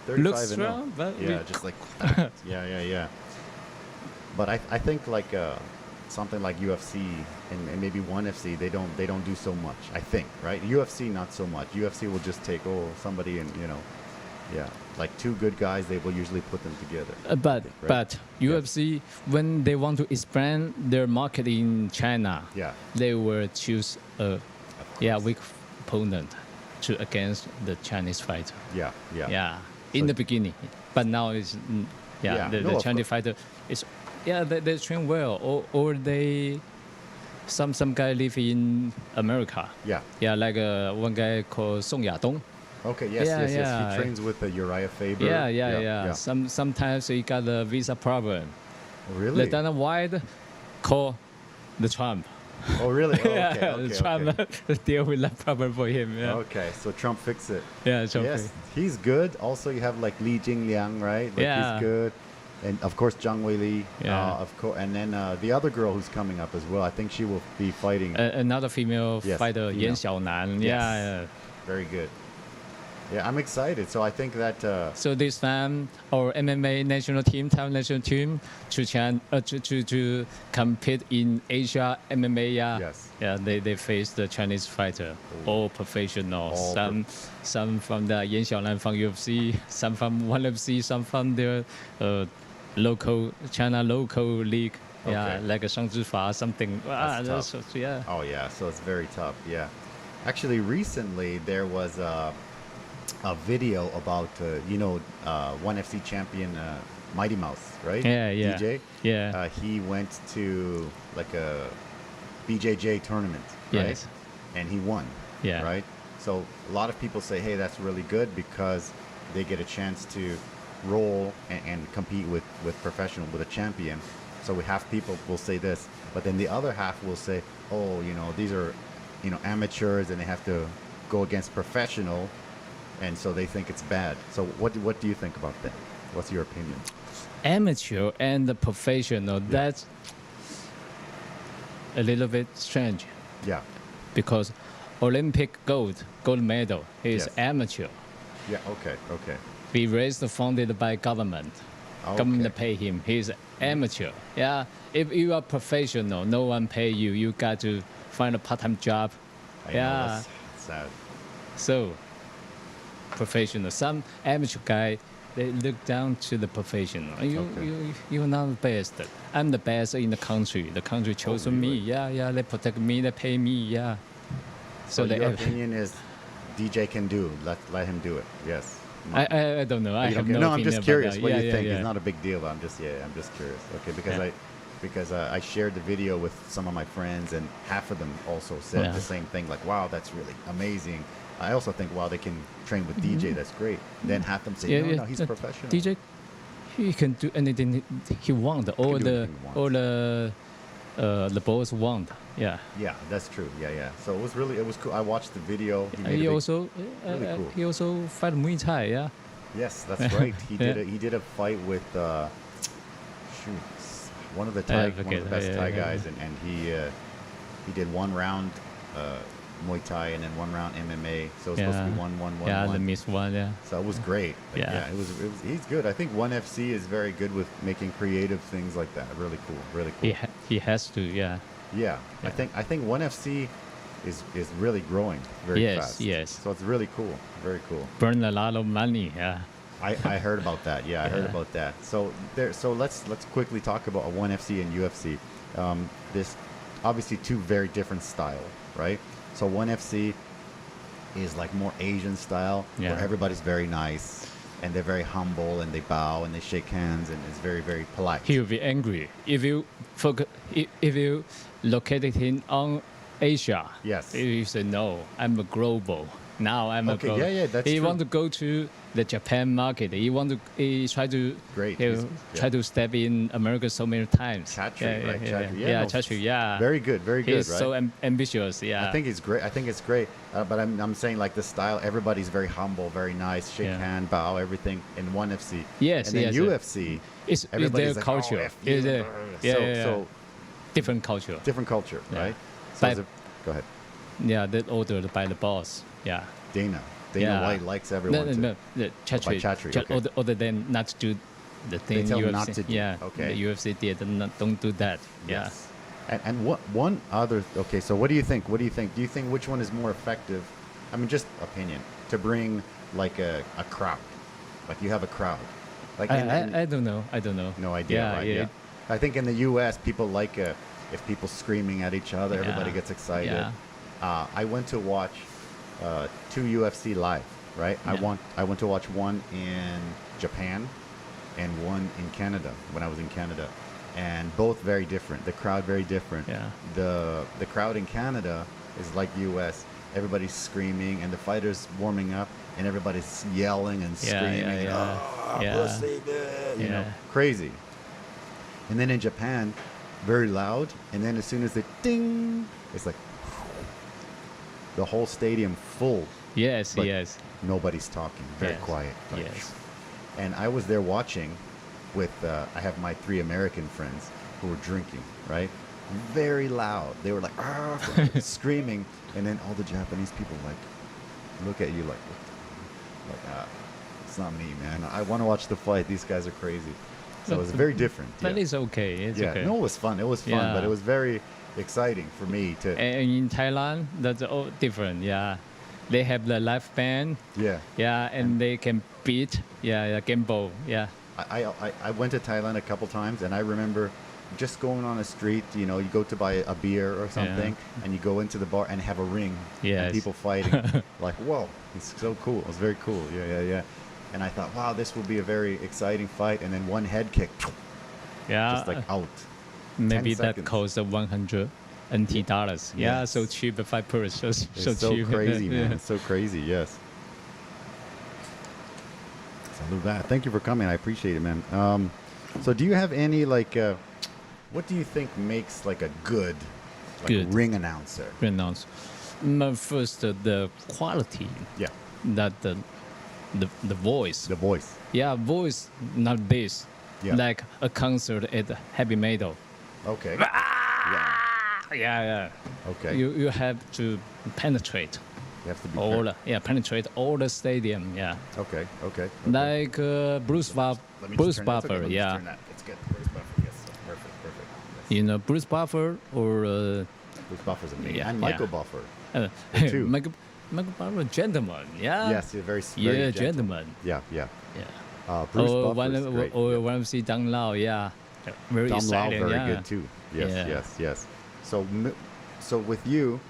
35 looks and strong, old. but weak. Just like yeah. But I think like something like UFC and maybe ONE FC, they don't do so much. I think, right? UFC not so much. UFC will just take somebody and like 2 good guys, they will usually put them together. But UFC, when they want to expand their market in China, they will choose a weak opponent against the Chinese fighter. Yeah. In the beginning, but now it's the Chinese fighter is. Yeah, they train well, or they, some guy live in America. Yeah, like one guy called Song Yadong. Okay, yes. He trains with Uriah Faber. Yeah. Sometimes he got a visa problem. Oh, really? The Dana White call the Trump. Oh, really? Oh, okay. Trump deal with that problem for him. Yeah. Okay, so Trump fixed it. Yeah, Trump. Yes, he's good. Also, you have like Li Jingliang, right? He's good. And of course, Zhang Weili, of course, and then the other girl who's coming up as well. I think she will be fighting another female fighter, Yan Xiaonan. Yes. Very good. Yeah, I'm excited. So I think that So this time, our MMA national team, Taiwan national team, to compete in Asia MMA. Yeah, Yes. Yeah, they face the Chinese fighter, all professionals. Some from the Yan Xiaolan from UFC, some from ONE FC, some from the local China local league. Yeah, Okay. like a Shang Zhifa, something. That's tough. Yeah. Oh yeah, so it's very tough. Yeah, actually, recently there was a video about ONE FC champion Mighty Mouse, right? Yeah, yeah. DJ. Yeah. He went to like a BJJ tournament, right? Yes. And he won. Yeah. Right. So a lot of people say, hey, that's really good because they get a chance to roll and compete with a champion. So half people will say this, but then the other half will say, oh, these are, amateurs and they have to go against professional, and so they think it's bad. So what do you think about that? What's your opinion? Amateur and the professional, that's a little bit strange Yeah. because Olympic gold medal is Yes. amateur. Yeah. Okay. Be raised funded by government. Okay. Government pay him. He's amateur. Yeah. If you are professional, no one pay you. You got to find a part-time job. I know, Yeah. that's sad. So professional. Some amateur guy, they look down to the professional. You're not the best. I'm the best in the country. The country chose me. really? Yeah. They protect me. They pay me. Yeah. So your opinion is DJ can do. Let him do it. Yes. I don't know. I You have don't care? no I'm opinion just about curious that. what Yeah, you yeah, think. yeah. It's not a big deal. But I'm just curious. Okay, because I shared the video with some of my friends, and half of them also said the same thing. Like, wow, that's really amazing. I also think, wow, they can train with DJ. That's great. Then half them say, no, he's professional. DJ, he can do anything he want. All do the anything he all the boys want. Yeah. Yeah, that's true. Yeah. So it was cool. I watched the video. He made a He big- also really cool. he also fight Muay Thai. Yeah. Yes, that's right. He did a fight with one of the best Thai guys, and he did one round Muay Thai and then one round MMA. So it was supposed to be one. Yeah, the miss one. Yeah. So it was great. But Yeah. it was. He's good. I think ONE FC is very good with making creative things like that. Really cool. Really cool. He has to. Yeah. Yeah. I think ONE FC is really growing very fast. Yes. So it's really cool. Very cool. Burn a lot of money. Yeah. I heard about that. Yeah, I heard about that. So let's quickly talk about ONE FC and UFC. This obviously two very different style, right? So ONE FC is like more Asian style, where everybody's very nice and they're very humble and they bow and they shake hands and it's very, very polite. He will be angry if you if you located him on Asia. Yes. You say no. I'm a global. Now I'm a global. Yeah, that's He true. want to go to the Japan market. He try to Great. try to step in America so many times. Chatri, right? Chatri. Yeah, no, Chatri, yeah. Very good, He's right? so ambitious. Yeah. I think it's great. But I'm saying like the style, everybody's very humble, very nice, shake hand, bow, everything in ONE FC. Yes, and then yes, UFC, it's everybody's their like, culture. Oh, F you. So Different culture. different culture, Yeah. right? But- Go ahead. Yeah, that ordered by the boss. Yeah. Dana Yeah. White likes everyone. No. The Chatri. Chatri, okay. Other than not to do the thing tell him UFC. not to do. Yeah. Okay. The UFC did don't do that. Yeah. Yes. And what one other? Okay, so what do you think? Do you think which one is more effective? I mean, just opinion to bring like a crowd, like you have a crowd. Like I don't know. no idea. Yeah, right? yeah. I think in the U.S. people like if people screaming at each other, everybody gets excited. Yeah. I went to watch 2 UFC live. Right. Yeah. I went to watch one in Japan and one in Canada when I was in Canada, and both very different. The crowd very different. Yeah. The crowd in Canada is like U.S. Everybody's screaming and the fighters warming up and everybody's yelling and screaming. Pussy, you know, crazy. And then in Japan, very loud. And then as soon as they ding, it's like the whole stadium full. Yes. But Yes. Nobody's talking. Very quiet. Like, Yes. And I was there watching with, I have my 3 American friends who were drinking, right? Very loud. They were like, screaming. And then all the Japanese people like, look at you like, what Like, it's not me, man. I want to watch the fight. These guys are crazy. So it's very different. But it's okay. It's okay. No, it was fun. It was fun, but it was very exciting for me to. And in Thailand, that's all different. Yeah, they have the live band. Yeah. And they can beat. Gamble. Yeah. I went to Thailand a couple times, and I remember just going on the street. You know, you go to buy a beer or something, and you go into the bar and have a ring. And people fighting. Like, whoa, it's so cool. It was very cool. Yeah. And I thought, wow, this will be a very exciting fight. And then one head kick, just like out. Maybe that costs $100 NT. Yeah, so cheap, 5 purse. So So cheap. crazy, man. It's so crazy. Yes. Salute that. Thank you for coming. I appreciate it, man. So do you have any what do you think makes like a good ring announcer? Ring announcer. First, the quality. Yeah. That the voice. The voice. Yeah, voice, not bass. Yeah. Like a concert at heavy metal. Okay. Yeah. Okay. You have to penetrate. You have to be penetrate all the stadium. Yeah. Okay. Like Bruce Buffer. Bruce Buffer. Yeah. It's good. Bruce Buffer. Yes. Perfect. Yes. You know Bruce Buffer or. Bruce Buffer's amazing. Yeah, and Michael Buffer. Too. Michael Buffer, gentleman. Yeah. Yes, very gentleman. Yeah. Bruce Buffer is great. Or YMC Dang Lao. Yeah. Very Dom Lao, exciting. very good too. Yes. So with you,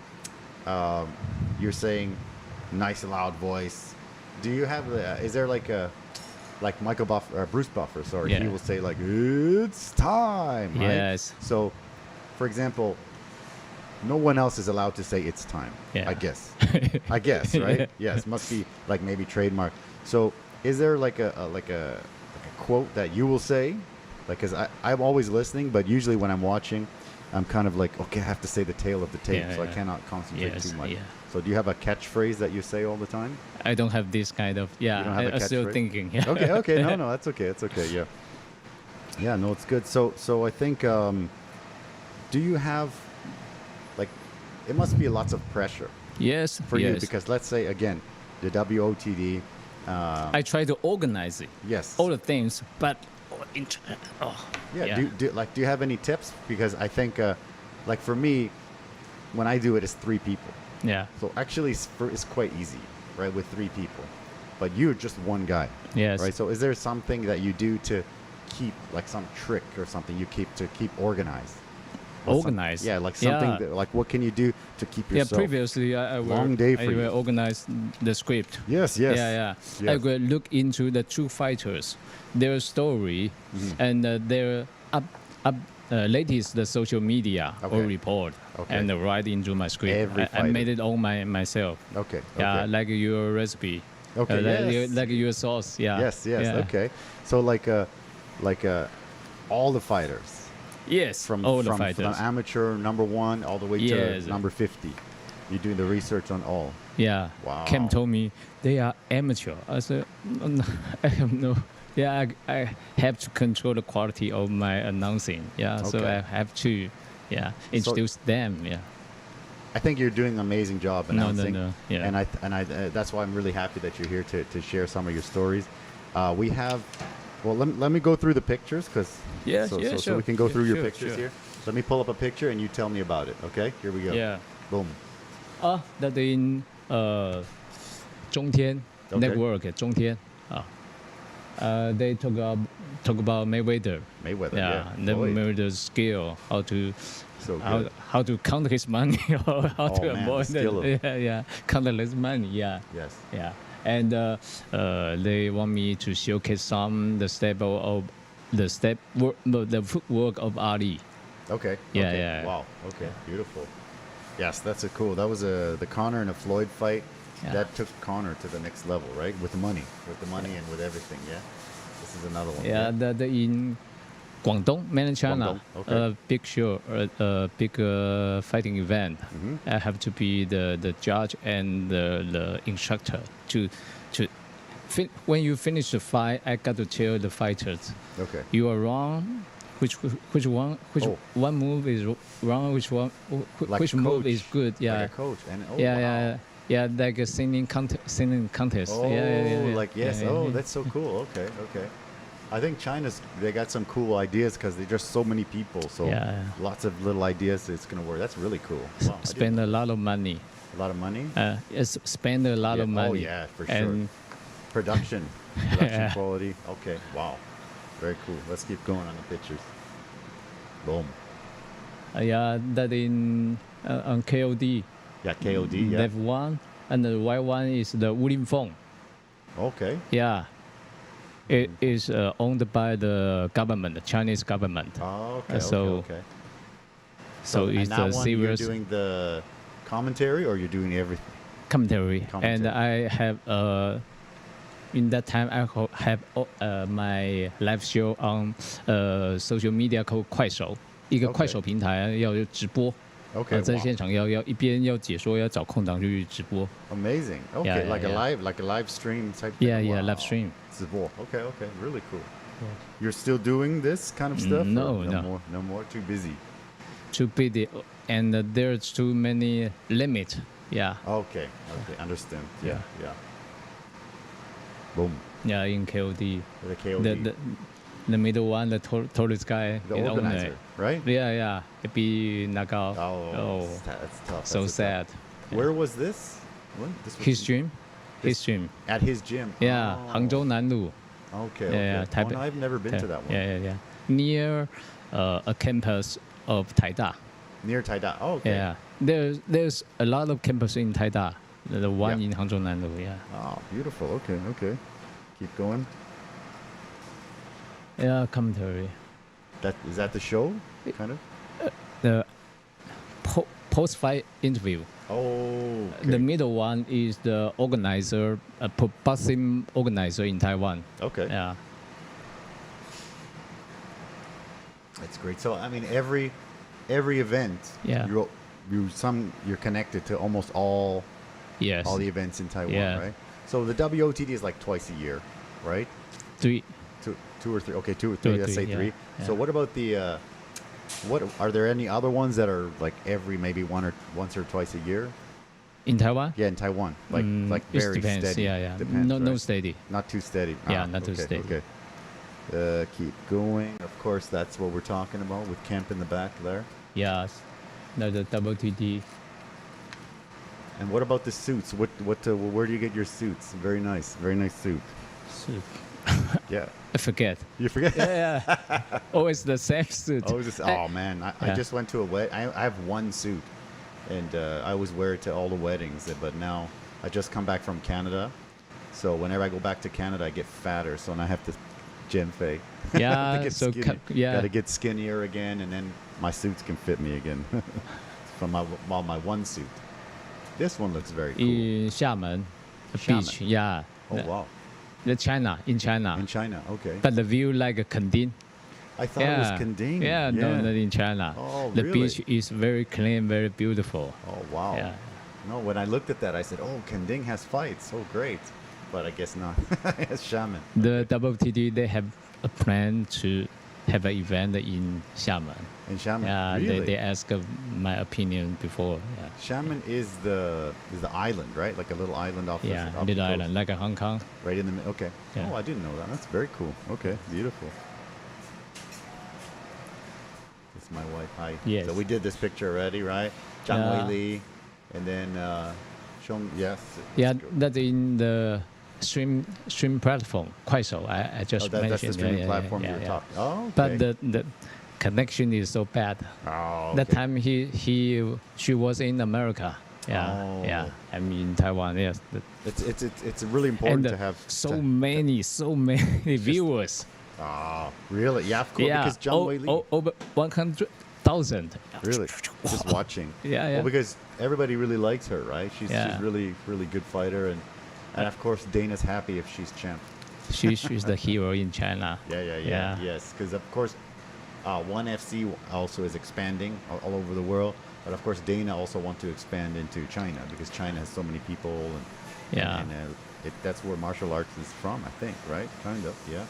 you're saying nice loud voice. Do you have is there like Michael Buffer, Bruce Buffer? Sorry, he will say like it's time. Right? Yes. So, for example, no one else is allowed to say it's time. Yeah. I guess, right? Yes, must be like maybe trademark. So, is there like a quote that you will say? Like, cause I'm always listening, but usually when I'm watching, I'm kind of like, okay, I have to say the tail of the tape, so I cannot concentrate too much. So do you have a catchphrase that you say all the time? I don't have this kind of, I'm still thinking. Yeah. Okay, no, that's okay, yeah. No, it's good. So I think, do you have, like, it must be lots of pressure. Yes. For you, because let's say, again, the WOTD. I try to organize it. Yes. All the things, but do you have any tips? Because I think, like for me, when I do it, it's 3 people. Yeah. So actually, it's quite easy, right, with 3 people. But you're just one guy. Yes. Right. So is there something that you do to keep, like some trick or something you keep to keep organized? Organized. Like something that, like what can you do to keep yourself? Yeah. Previously, I will organize the script. Yes. Yeah. I will look into the 2 fighters, their story, and their latest the social media or report, and write into my script. I made it all myself. Okay. Yeah, like your recipe. Okay. Like your sauce. Yeah. Yes. Okay. So like all the fighters. Yes. From the fighters. From amateur number 1 all the way to number 50. You're doing the research on all. Yeah. Wow. Cam told me they are amateur. I said, I have no. Yeah, I have to control the quality of my announcing. Yeah, so I have to, introduce them. Yeah. I think you're doing an amazing job announcing. No. Yeah. And I that's why I'm really happy that you're here to share some of your stories. We have. Well, let me go through the pictures, because so we can go through your pictures here. Let me pull up a picture and you tell me about it. Okay, here we go. Yeah. Boom. That in 中天 network 中天 they talk about Mayweather. Yeah. Mayweather's skill, how to count his money or how to avoid it. Count his money. Yeah. Yes. Yeah. And they want me to showcase some the footwork of Ali. Okay. Yeah. Wow. Okay. Beautiful. Yes, that's cool. That was the Conor and a Floyd fight. Yeah. That took Conor to the next level, right? With the money and with everything. Yeah. This is another one. Yeah. The in Guangdong, mainland China, a big show, a big fighting event. I have to be the judge and the instructor to when you finish the fight, I got to tell the fighters. Okay. You are wrong. Which one move is wrong? Which move is good? Yeah. Like a coach. And Yeah, like a singing contest. Oh, yeah. like yes. Yeah, Oh, yeah. that's so cool. Okay. I think they got some cool ideas because there's just so many people. So lots of little ideas. It's gonna work. That's really cool. Wow, Spend a lot of money. A lot of money. Spend a lot of money. Oh yeah, for sure. Production quality. Okay. Wow. Very cool. Let's keep going on the pictures. Boom. Yeah, that in on KOD. Yeah, KOD. Yeah. Left one, and the right one is the Wulin Feng. Okay. Yeah. It is owned by the government, the Chinese government. Oh, okay. Okay. So and it's that a one serious you're doing the commentary, or you're doing everything? commentary. And I have in that time I have my live show on social media called 快手，一个快手平台要直播。Okay. 在现场要一边要解说，要找空档去直播。Amazing. Okay, like a live stream type. Yeah, thing. yeah, Wow. live stream. 直播. Okay, really cool. You're still doing this kind of stuff? No. No more. Too busy. Too busy, and there's too many limit. Yeah. Okay. Understand. Yeah. Boom. Yeah, in KOD. The KOD. The middle one, the tallest guy. The organizer, right? Yeah. It be knockout. Oh, that's tough. So sad. Where was this? This was His gym. At his gym. Yeah, Oh. 杭州南路. Okay. Yeah, Oh, no, I've never been to that one. Yeah. Near a campus of Taida. Near Taida. Oh, okay. Yeah. There's a lot of campus in Taida. The one in 杭州南路. Yeah. Oh, beautiful. Okay. Keep going. Yeah, commentary. Is that the show? Kind of? The post-fight interview. Oh. Okay. The middle one is the organizer, a boxing organizer in Taiwan. Okay. Yeah. That's great. So I mean, every event, Yeah. you're connected to almost all Yes. the events in Taiwan, Yeah. right? So the WOTD is like twice a year, right? 3. Two or three. Okay, two or three. Let's say yeah. 3. Yeah. So what about the? What are there any other ones that are like every maybe once or twice a year? In Taiwan? Yeah, in Taiwan, like It very depends. steady. Yeah. Depends, No right? steady. Not too steady. Yeah, not too steady. Okay. Keep going. Of course, that's what we're talking about with camp in the back there. Yes. No, the WTD. And what about the suits? Where do you get your suits? Very nice suit. Suit. Yeah. I forget. You forget? Yeah. Always the same suit. Oh man, I Yeah. just went to a wedding. I have one suit, and I always wear it to all the weddings. But now I just come back from Canada, so whenever I go back to Canada, I get fatter. So now I have to gym fei. Yeah. Gotta get skinnier again, and then my suits can fit me again. From my one suit. This one looks very cool. In Xiamen, the Xiamen. beach. Yeah. Oh wow. In China. In China, okay. But the view like a Kending. I thought it was Kending. Yeah, no, not in China. Oh, the really? beach is very clean, very beautiful. Oh wow. Yeah. No, when I looked at that, I said, "Oh, Kending has fights. Oh, great." But I guess not. It's Xiamen. The WTD, they have a plan to have an event in Xiamen. In Xiamen, Yeah, really? they asked my opinion before. Yeah, Xiamen is the island, right? Like a little island off yeah, the little coast. island like a Hong Kong. Right in the middle. Okay. Yeah. Oh, I didn't know that. That's very cool. Okay, beautiful. It's my wife. Hi. Yes. So we did this picture already, right? Zhang Yeah. Weili, and then Xiong. Yes. Yeah, that's in the stream platform. 快手, I just That's mentioned. the streaming yeah, platform yeah, you're yeah. talking. Oh, okay. But the connection is so bad. Oh, okay. That time she was in America. Yeah, Oh. yeah. I'm in Taiwan. Yes. It's really important And to have so many viewers. Oh, really? Yeah, of course. Yeah, Because Zhang Weili. over 100,000. Really? Just watching. Yeah, yeah. Well, because everybody really likes her, right? She's really, really good fighter, and of course Dana's happy if she's champ. She's the hero in China. Yeah. Yes, because of course, ONE FC also is expanding all over the world, but of course Dana also wants to expand into China because China has so many people, and that's where martial arts is from, I think, right? Kind of, yeah.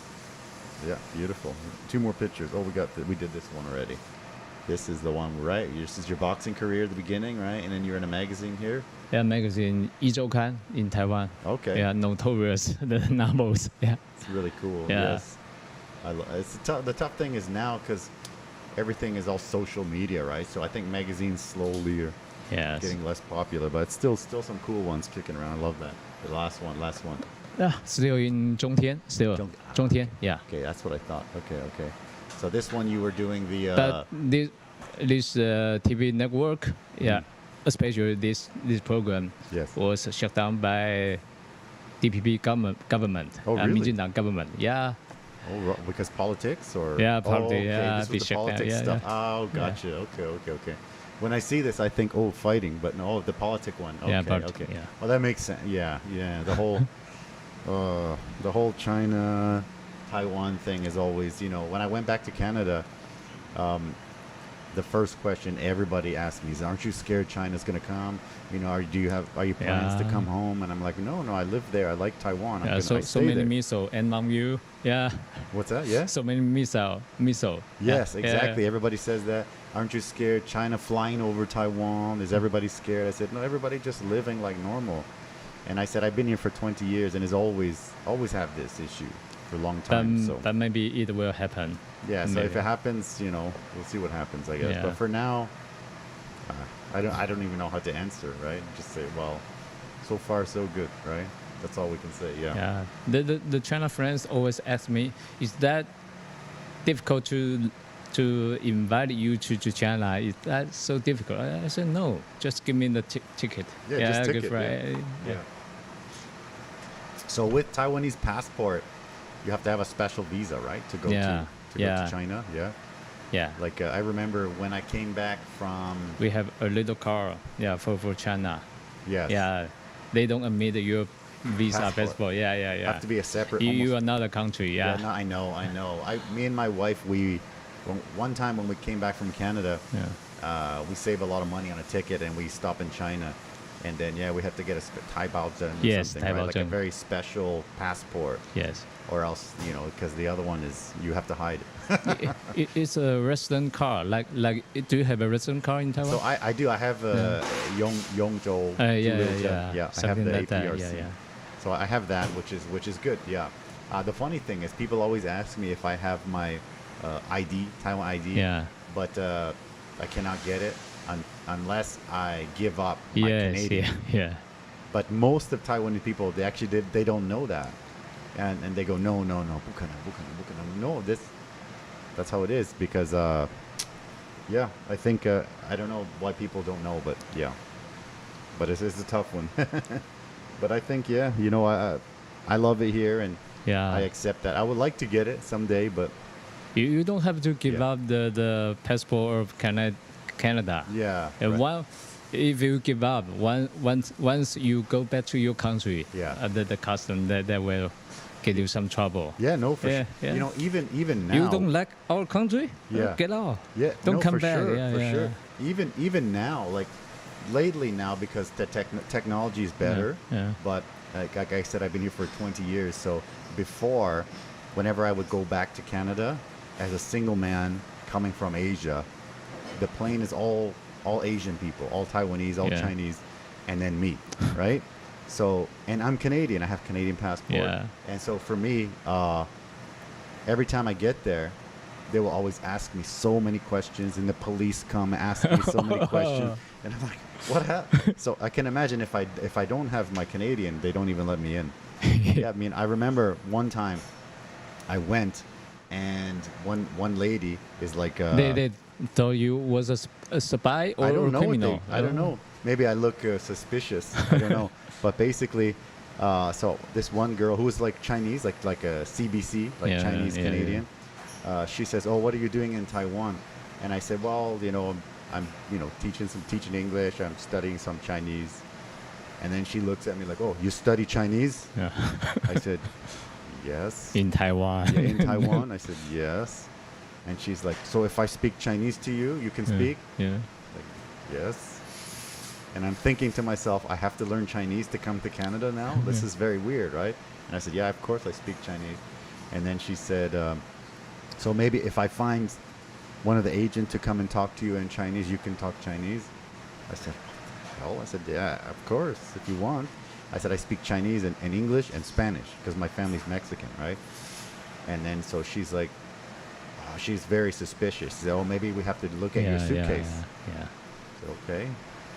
Yeah, beautiful. 2 more pictures. Oh, we did this one already. This is the one, right? This is your boxing career at the beginning, right? And then you're in a magazine here? Yeah, magazine 一周刊 in Taiwan. Okay. Yeah, notorious the novels. Yeah. It's really cool. Yeah. Yes. It's the tough thing is now because everything is all social media, right? So I think magazines slowly are getting less popular, but it's still some cool ones kicking around. I love that. The last one. Yeah, still in 中天. Still 中天. Yeah. Okay, that's what I thought. Okay. So this one you were doing the. But this TV network, especially this program, was shut down by DPP government. Oh, really? 民进党 government. Yeah. Oh, because politics or? Yeah, politics. Okay. Yeah, this was the politics stuff. Oh, gotcha. Yeah. Okay. When I see this, I think, fighting, but no, the politic one. Okay, okay. Yeah. Well, that makes sense. Yeah. The whole China, Taiwan thing is always, when I went back to Canada, the first question everybody asked me is, "Aren't you scared China's going to come? Are you plans to come home?" And I'm like, "No, I live there. I like Taiwan. Yeah, so many missiles among you. Yeah. What's that? Yeah. So many missile. Yes, exactly. Everybody says that. Aren't you scared China flying over Taiwan? Is everybody scared? I said, no, everybody just living like normal. And I said, I've been here for 20 years and has always have this issue for a long time. But maybe it will happen. Yeah. So maybe. if it happens, we'll see what happens, I guess. Yeah. But for now, I don't even know how to answer, right? Just say, well, so far so good, right? That's all we can say. Yeah. Yeah. The China friends always ask me, is that difficult to invite you to China? Is that so difficult? I said, no, just give me the ticket. Yeah, just ticket. Yeah. So with Taiwanese passport, you have to have a special visa, right? To go to China. Yeah. Yeah. Like I remember when I came back from. We have a little car. Yeah, for China. Yes. Yeah. They don't admit your visa passport. Yeah. Have to be a separate. You another country. Yeah. No, I know. Me and my wife, one time when we came back from Canada, we saved a lot of money on a ticket and we stopped in China, and then we had to get a Thai Baozen or something, right? Like a very special passport. Yes. Or else, because the other one is you have to hide it. It's a resident car. Like, do you have a resident car in Taiwan? So I do. I have a Yongzhou. Yeah. I have the like APRC. Yeah. So I have that, which is good. Yeah. The funny thing is, people always ask me if I have my ID, Taiwan ID. Yeah. But I cannot get it unless I give up my Canadian. Yeah. But most of Taiwanese people, they don't know that, and they go, no, 不可能. No, that's how it is because I think I don't know why people don't know, but but it's a tough one. But I think I love it here and I accept that. I would like to get it someday, but you don't have to give up the passport of Canada. Yeah. Right. If you give up, once you go back to your country, the custom that will get you some trouble. Yeah, no, for sure. Yeah. Even now. You don't like our country? Get out. Yeah, don't come for back. Sure, for sure. Even now, like lately now, because the technology is better. Yeah. But like I said, I've been here for 20 years. So before, whenever I would go back to Canada as a single man coming from Asia, the plane is all Asian people, all Taiwanese, all Chinese, and then me, right? So, and I'm Canadian. I have Canadian passport. Yeah. And so for me, every time I get there, they will always ask me so many questions, and the police come ask me so many questions, and I'm like, what happened? So I can imagine if I don't have my Canadian, they don't even let me in. Yeah, I mean, I remember one time I went, and one lady is like, they told you was a spy or I don't know criminal. I don't know. Maybe I look suspicious. I don't know. But basically, so this one girl who was like Chinese, like a CBC, like Chinese Canadian. She says, "Oh, what are you doing in Taiwan?" And I said, "Well, I'm teaching English. I'm studying some Chinese." And then she looks at me like, "Oh, you study Chinese?" Yeah. I said, "Yes." In Taiwan. Yeah, in Taiwan. I said, "Yes." And she's like, "So if I speak Chinese to you, you can speak?" Yeah. Like, yes. And I'm thinking to myself, I have to learn Chinese to come to Canada now? This is very weird, right? And I said, yeah, of course I speak Chinese. And then she said, so maybe if I find one of the agent to come and talk to you in Chinese. You can talk Chinese. I said, what the hell? I said, yeah, of course, if you want. I said, I speak Chinese and English and Spanish because my family's Mexican, right? And then so she's like, she's very suspicious. She said, oh, maybe we have to look at your suitcase. Yeah. I said, okay,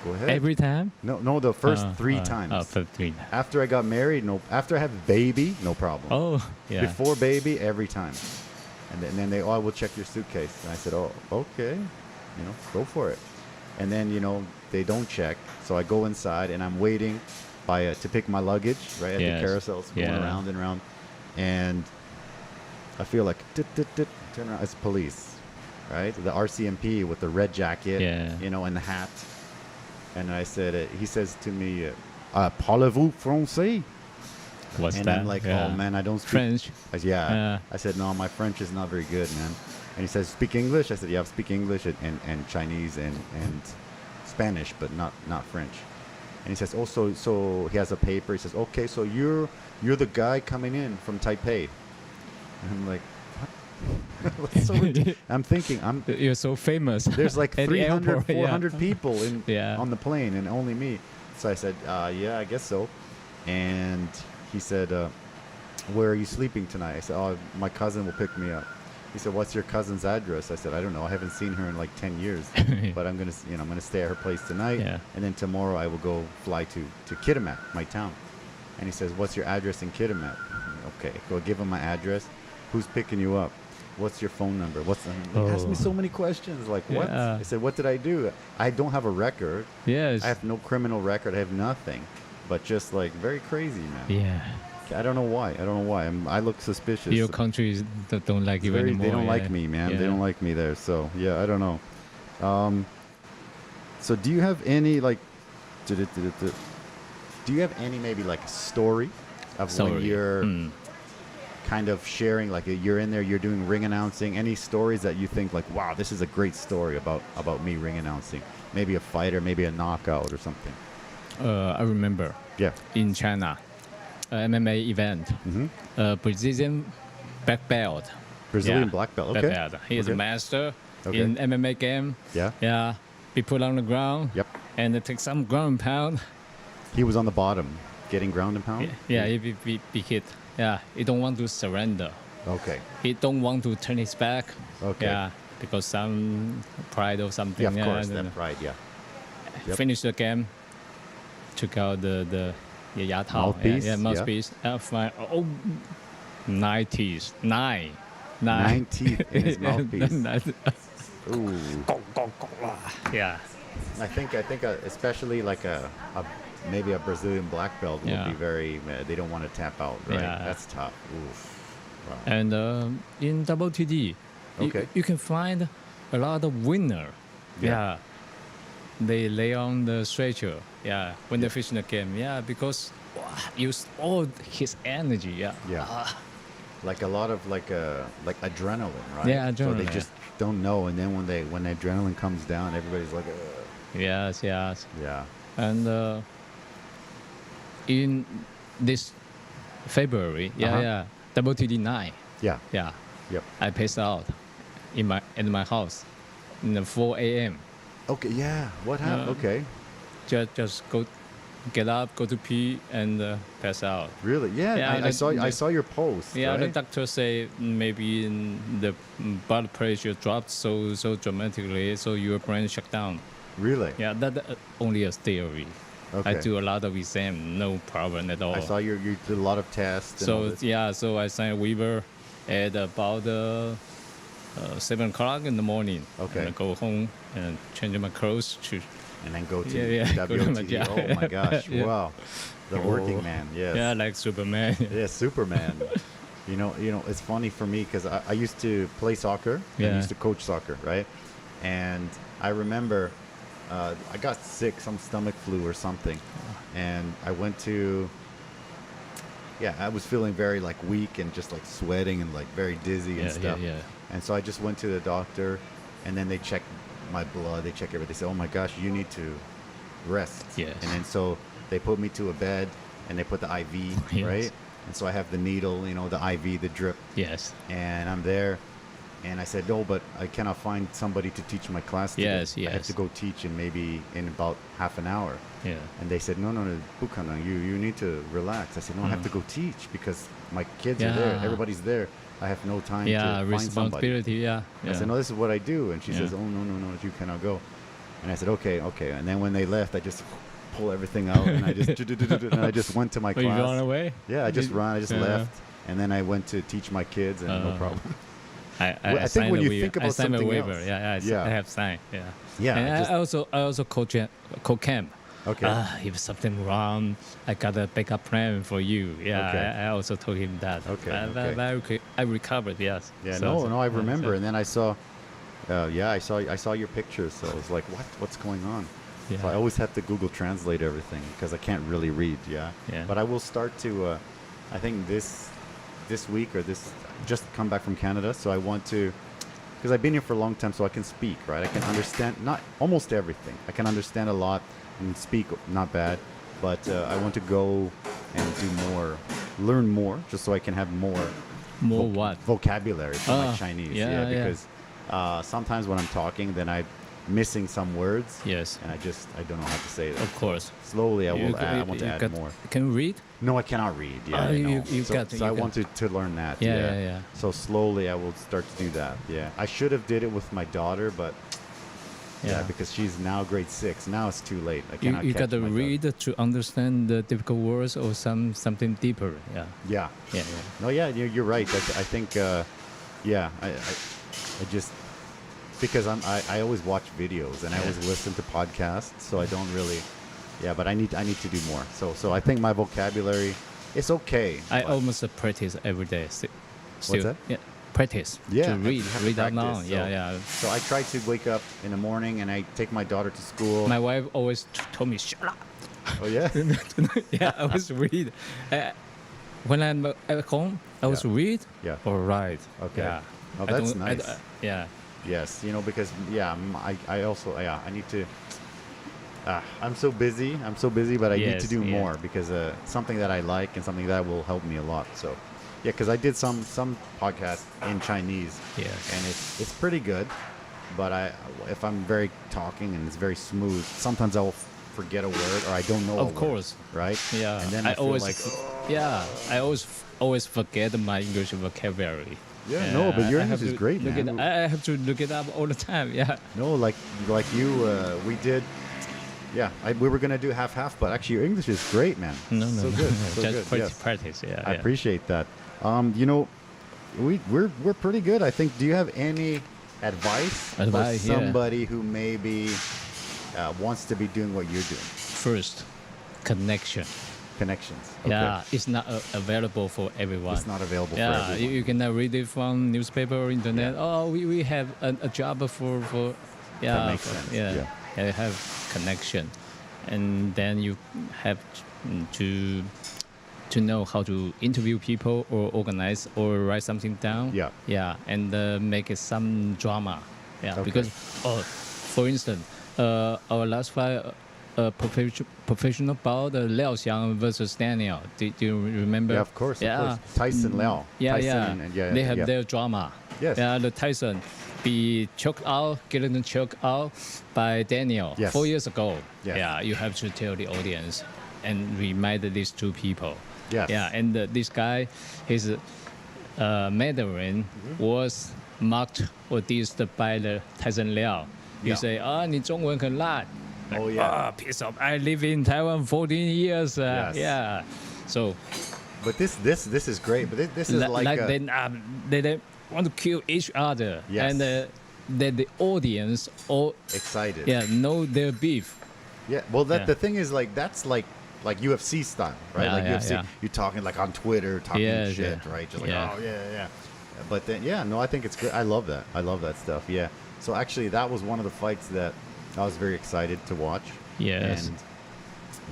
go ahead. Every time? No, the first 3 times. Oh, first 3 times. After I got married, no. After I have a baby, no problem. Oh, yeah. Before baby, every time. And then they, I will check your suitcase. And I said, oh, okay, go for it. And then, they don't check. So I go inside and I'm waiting to pick my luggage, right, at the carousels, going around and around. And I feel like, turn around, it's police, right? The RCMP with the red jacket, and the hat. And I said, he says to me, parlez-vous français? What's and that? I'm like, oh man, I don't speak French. I said, I said, no, my French is not very good, man. And he says, speak English? I said, yeah, I speak English and Chinese and Spanish, but not French. And he says, oh, so he has a paper. He says, okay, so you're the guy coming in from Taipei. And I'm like, what? So I'm thinking, you're so famous. There's like 300, airport, 400 people on the plane and only me. So I said, yeah, I guess so. And he said, where are you sleeping tonight? I said, oh, my cousin will pick me up. He said, what's your cousin's address? I said, I don't know. I haven't seen her in like 10 years, but I'm going to stay at her place tonight. Yeah. And then tomorrow I will go fly to Kitimat, my town. And he says, what's your address in Kitimat? Okay, go give him my address. Who's picking you up? What's your phone number? He asked me so many questions. Like, what? I said, what did I do? I don't have a record. Yes. I have no criminal record. I have nothing, but just like very crazy, man. Yeah. I don't know why. I look suspicious. Your countries don't like you anymore. They don't like me, man. Yeah. They don't like me there. So yeah, I don't know. So do you have any like, do you have any maybe like a story of when you're kind of sharing, like you're in there, you're doing ring announcing? Any stories that you think like, wow, this is a great story about me ring announcing? Maybe a fighter, maybe a knockout or something. I remember. Yeah. In China. MMA event, Brazilian black belt. Brazilian black belt, okay. Black belt. He is a master in MMA game. Yeah. Be put on the ground. Yep. And take some ground and pound. He was on the bottom, getting ground and pound. Yeah, he be hit. Yeah, he don't want to surrender. Okay. He don't want to turn his back. Okay. Yeah, because some pride or something. Yeah, of course, that pride. Yeah. Finish the game. Took out the mouthpiece. Mouthpiece. Fine. 9 teeth. 9 teeth in his mouthpiece. Ooh. Yeah. I think especially like maybe a Brazilian black belt will be very. They don't want to tap out, right? Yeah. That's tough. Oof. Wow. And in WTD, you can find a lot of winner. Yeah. They lay on the stretcher, when they finish the game, because use all his energy, like a lot of like adrenaline, right? Yeah, adrenaline. So they just don't know, and then when the adrenaline comes down, everybody's like, Yes. Yeah. And in this February, WTD 9. Yeah. Yep. I passed out in my house in the 4 a.m. Okay, yeah. What happened? Okay. Just get up, go to pee, and pass out. Really? Yeah. I saw your post. Yeah, right? the doctor say maybe the blood pressure dropped so dramatically, so your brain shut down. Really? Yeah, that only a theory. Okay. I do a lot of exam, no problem at all. I saw you did a lot of tests. So so I signed a waiver at about 7 o'clock in the morning. Okay. And I go home and change my clothes and then go to go to my WTD. job. Oh my gosh! Wow, the working man. Yes. Yeah, like Superman. Yeah, Superman. You know, it's funny for me because I used to play soccer. I used to coach soccer, right? And I remember I got sick, some stomach flu or something, and I went to. Yeah, I was feeling very like weak and just like sweating and like very dizzy and stuff. Yeah. And so I just went to the doctor, and then they checked my blood, they checked everything. They said, "Oh my gosh, you need to rest." Yes. And then so they put me to a bed, and they put the IV, right? And so I have the needle, the IV, the drip. Yes. And I'm there, And I said, no, but I cannot find somebody to teach my class today. Yes. I have to go teach in about half an hour. Yeah. And they said, no, Bukana, you need to relax. I said, no, I have to go teach because my kids are there. Everybody's there. I have no time to find somebody. Responsibility, I said, no, this is what I do. And she says, oh, no, you cannot go. And I said, okay. And then when they left, I just pull everything out and I just went to my class. You ran away? Yeah, I just left. And then I went to teach my kids and no problem. I think when you think about something waiver. else. I have signed. Yeah. And I also co-camp. Okay. If something wrong, I got a backup plan for you. Yeah. Okay. I also told him that. Okay. I recovered. Yes. Yeah. I remember. And then I saw your pictures. So I was like, what's going on? Yeah. So I always have to Google Translate everything because I can't really read. Yeah. But I will start to. I think this week or just come back from Canada, so I want to, because I've been here for a long time, so I can speak, right? I can understand not almost everything. I can understand a lot and speak not bad, but I want to go and learn more, just so I can have more vocabulary for my Chinese. Because sometimes when I'm talking, then I'm missing some words. Yes. And I don't know how to say it. Of course. Slowly, I want to add more. Can you read? No, I cannot read. Yeah, I wanted to learn that. Yeah. So slowly, I will start to do that. Yeah, I should have did it with my daughter, but because she's now grade 6. Now it's too late. I cannot. You got to my read daughter. to understand the difficult words or something deeper. Yeah. No, you're right. I think. I just. Because I always watch videos and I always listen to podcasts, so I don't really, but I need to do more. So I think my vocabulary, it's okay. I almost practice every day. Still. What's that? Yeah, practice. Yeah, to read out loud. So I try to wake up in the morning and I take my daughter to school. My wife always told me, shut up. Oh yeah. I always read. When I'm at home, I always read. Yeah. Or write. Okay. Yeah. Oh, that's nice. Yes, because I also I need to. I'm so busy, but I need to do more because something that I like and something that will help me a lot. So, because I did some podcasts in Chinese, and it's pretty good. But if I'm very talking and it's very smooth, sometimes I will forget a word or I don't know. Of course, right? Yeah, and then I always I always forget my English vocabulary. Yeah, no, but your English is great, man. I have to look it up all the time. Yeah. No, like you, we did. Yeah, we were gonna do half, but actually your English is great, man. No, so good, so just good. practice. Yeah, I appreciate that. We're pretty good. I think. Do you have any advice for somebody who maybe wants to be doing what you're doing? First, connections. Okay. Yeah, it's not available for everyone. It's not available for everyone. You cannot read it from newspaper or internet. We have a job for that makes sense. You have connection, and then you have to know how to interview people or organize or write something down. And make it some drama. Because for instance, our last fight. Professional bout, Liao Xiang versus Daniel. Do you remember? Yeah, of course. Tyson Liao. Tyson, they have their drama. Yes. The Tyson be getting choked out by Daniel 4 years ago. Yes. Yeah, you have to tell the audience and remind these two people. Yes. Yeah, and this guy, his Mandarin was mocked or dissed by the Tyson Liao. You say, 你中文很烂. Oh yeah. Piece of. I live in Taiwan 14 years. Yes. So. But this is great. But this is they want to kill each other. Yes. And the audience all excited. Yeah, know their beef. Yeah. Well, the thing is that's like UFC style, right? UFC. You're talking like on Twitter, talking shit, right? Just like But then I think it's good. I love that stuff. Yeah. So actually, that was one of the fights that I was very excited to watch. Yes. And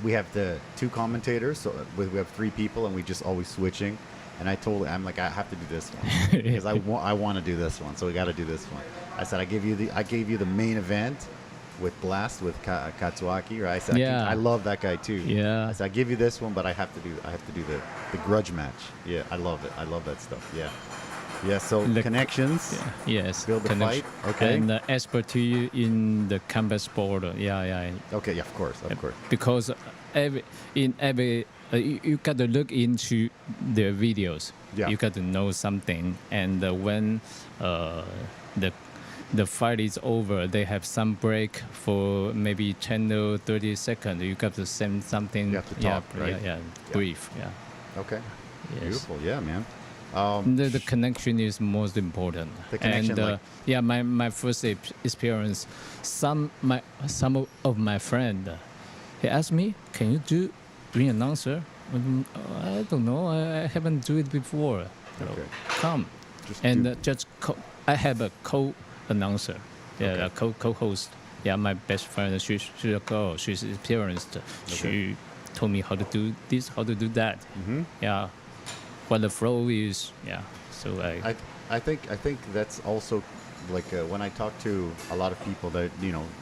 we have the 2 commentators, so we have 3 people, and we just always switching. And I'm like, I have to do this one because I want to do this one, so we got to do this one. I said, I gave you the main event with Blast with Katsuaki, right? I said, I love that guy too. Yeah. I said, I give you this one, but I have to do the grudge match. Yeah, I love it. I love that stuff. Yeah. Yeah, so connections. Yes. Build the fight. Okay. And expertise in the combat sport. Yeah. Okay, yeah, of course. Because you got to look into their videos. Yeah. You got to know something. And when the fight is over, they have some break for maybe 10 or 30 seconds. You got to send something. You have to talk, right? Yeah, brief. Yeah. Okay. Yes. Beautiful. Yeah, man. The connection is most important. The connection, and my first experience, some of my friend, he asked me, "Can you do ring announcer?" I don't know. I haven't do it before. Okay. Come, I have a co-announcer, a co-host. Yeah, my best friend. She's a girl. She's experienced. She told me how to do this, how to do that. Mm-hmm. Yeah. What the flow is, yeah. So I think that's also like when I talk to a lot of people that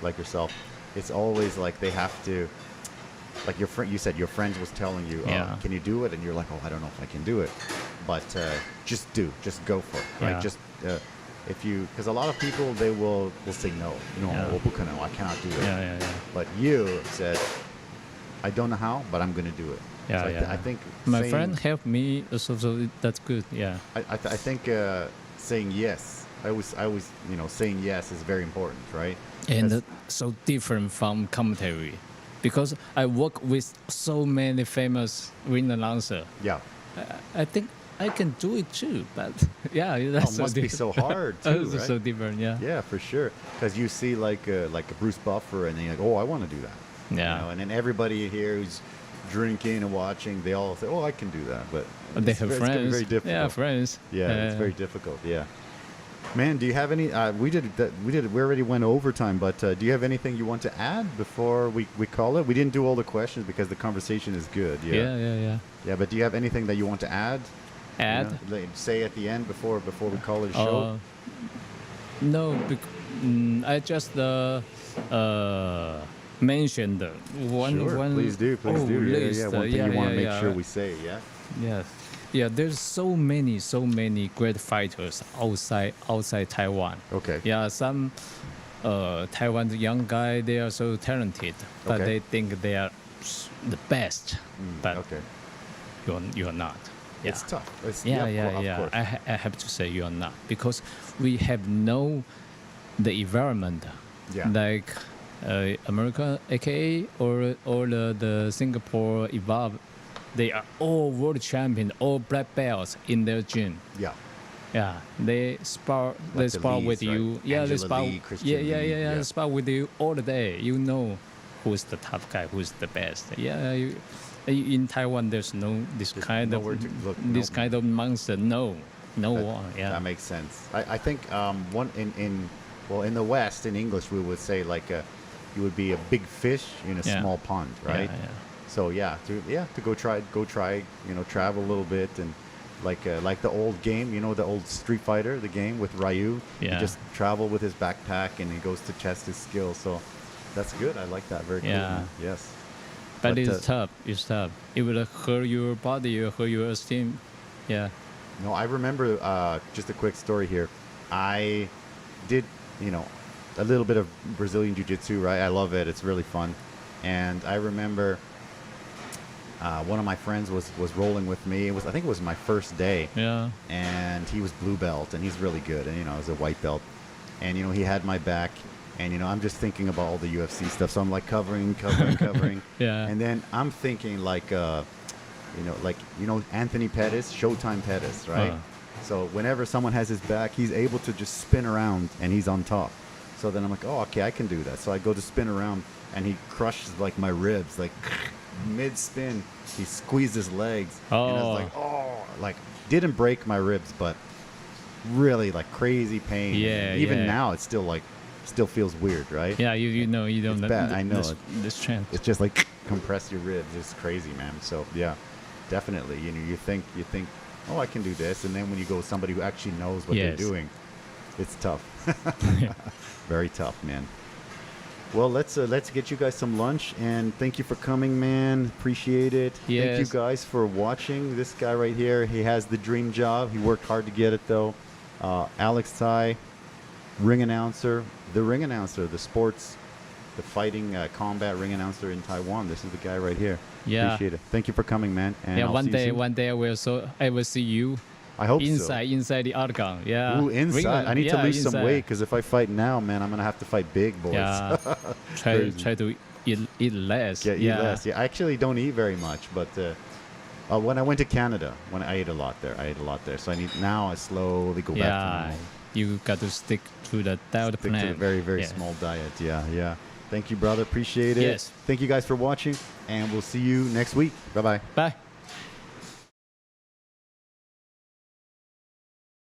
like yourself, it's always like they have to, like your friend. You said your friend was telling you, "Can you do it?" And you're like, "Oh, I don't know if I can do it," but just go for it, right? Just if you, because a lot of people they will say no, I cannot do it. Yeah. But you said, "I don't know how, but I'm going to do it." Yeah, so I think my friend helped me, so that's good. Yeah. I think saying yes. I always saying yes is very important, right? And so different from commentary, because I work with so many famous ring announcer. Yeah. I think I can do it too, but that's it must be so hard too, right? So different, yeah. Yeah, for sure. Because you see like a Bruce Buffer, and then you're like, "Oh, I want to do that." Yeah. And then everybody here who's drinking and watching, they all say, "Oh, I can do that," but they have friends. It's very difficult. Yeah, friends. Yeah, it's very difficult. Yeah. Man, do you have any? We already went overtime, but do you have anything you want to add before we call it? We didn't do all the questions because the conversation is good. Yeah. Yeah, but do you have anything that you want to add? Say at the end before we call it a show. No, I just mentioned one. Please do. List. Yeah. One thing you want to make sure we say. Yeah. Yes. Yeah. There's so many great fighters outside Taiwan. Okay. Yeah. Some Taiwan young guy, they are so talented, but they think they are the best. But you're not. Yeah. It's tough. Of course. I have to say you're not, because we have the environment. Yeah. Like America, aka or the Singapore evolve, they are all world champion, all black belts in their gym. Yeah. Yeah, they spar. Like They spar Lees, with right? you. Yeah, they spar. Lee, Christian Yeah. Lee, They spar with you all the day. You know who's the top guy, who's the best. Yeah, in Taiwan, there's this kind of monster. No one. Yeah, that makes sense. I think in the West, in English, we would say like you would be a big fish in a small pond, right? Yeah. So to go try, travel a little bit, and like the old game, the old Street Fighter, the game with Ryu. Yeah. He just travel with his backpack and he goes to test his skills. So that's good. I like that. Very cool. Man. Yes. But it's tough. It's tough. It will hurt your body, hurt your esteem. Yeah. No, I remember just a quick story here. I did, a little bit of Brazilian Jiu-Jitsu, right? I love it. It's really fun. And I remember one of my friends was rolling with me. I think it was my first day. Yeah. And he was blue belt, and he's really good. And, I was a white belt. And, he had my back. And, I'm just thinking about all the UFC stuff. So I'm like covering. Yeah. And then I'm thinking like Anthony Pettis, Showtime Pettis, right? So whenever someone has his back, he's able to just spin around and he's on top. So then I'm like, oh, okay, I can do that. So I go to spin around and he crushes like my ribs, like mid spin. He squeezed his legs. Oh. And I was like, didn't break my ribs, but really like crazy pain. Yeah. Even now, it's still feels weird, right? Yeah, you don't. It's bad. I know. This trend. It's just like compress your ribs. It's crazy, man. So yeah, definitely. You think, oh, I can do this, and then when you go with somebody who actually knows what they're doing, it's tough. Very tough, man. Well, let's get you guys some lunch, and thank you for coming, man. Appreciate it. Yes. Thank you guys for watching. This guy right here, he has the dream job. He worked hard to get it, though. Alex Tsai, ring announcer, the sports, the fighting combat ring announcer in Taiwan. This is the guy right here. Yeah. Appreciate it. Thank you for coming, man. And Yeah, I'll one see you soon. day I will see you. I hope inside the octagon. Yeah. Ooh, inside. I need to lose some weight because if I fight now, man, I'm gonna have to fight big boys. Yeah. try to eat less. Eat less. Yeah, I actually don't eat very much, but when I went to Canada, I ate a lot there. So I slowly go back to normal. You got to stick to the diet plan. Stick to a very, very small diet. Yeah. Thank you, brother. Appreciate it. Yes. Thank you guys for watching, and we'll see you next week. Bye-bye. Bye.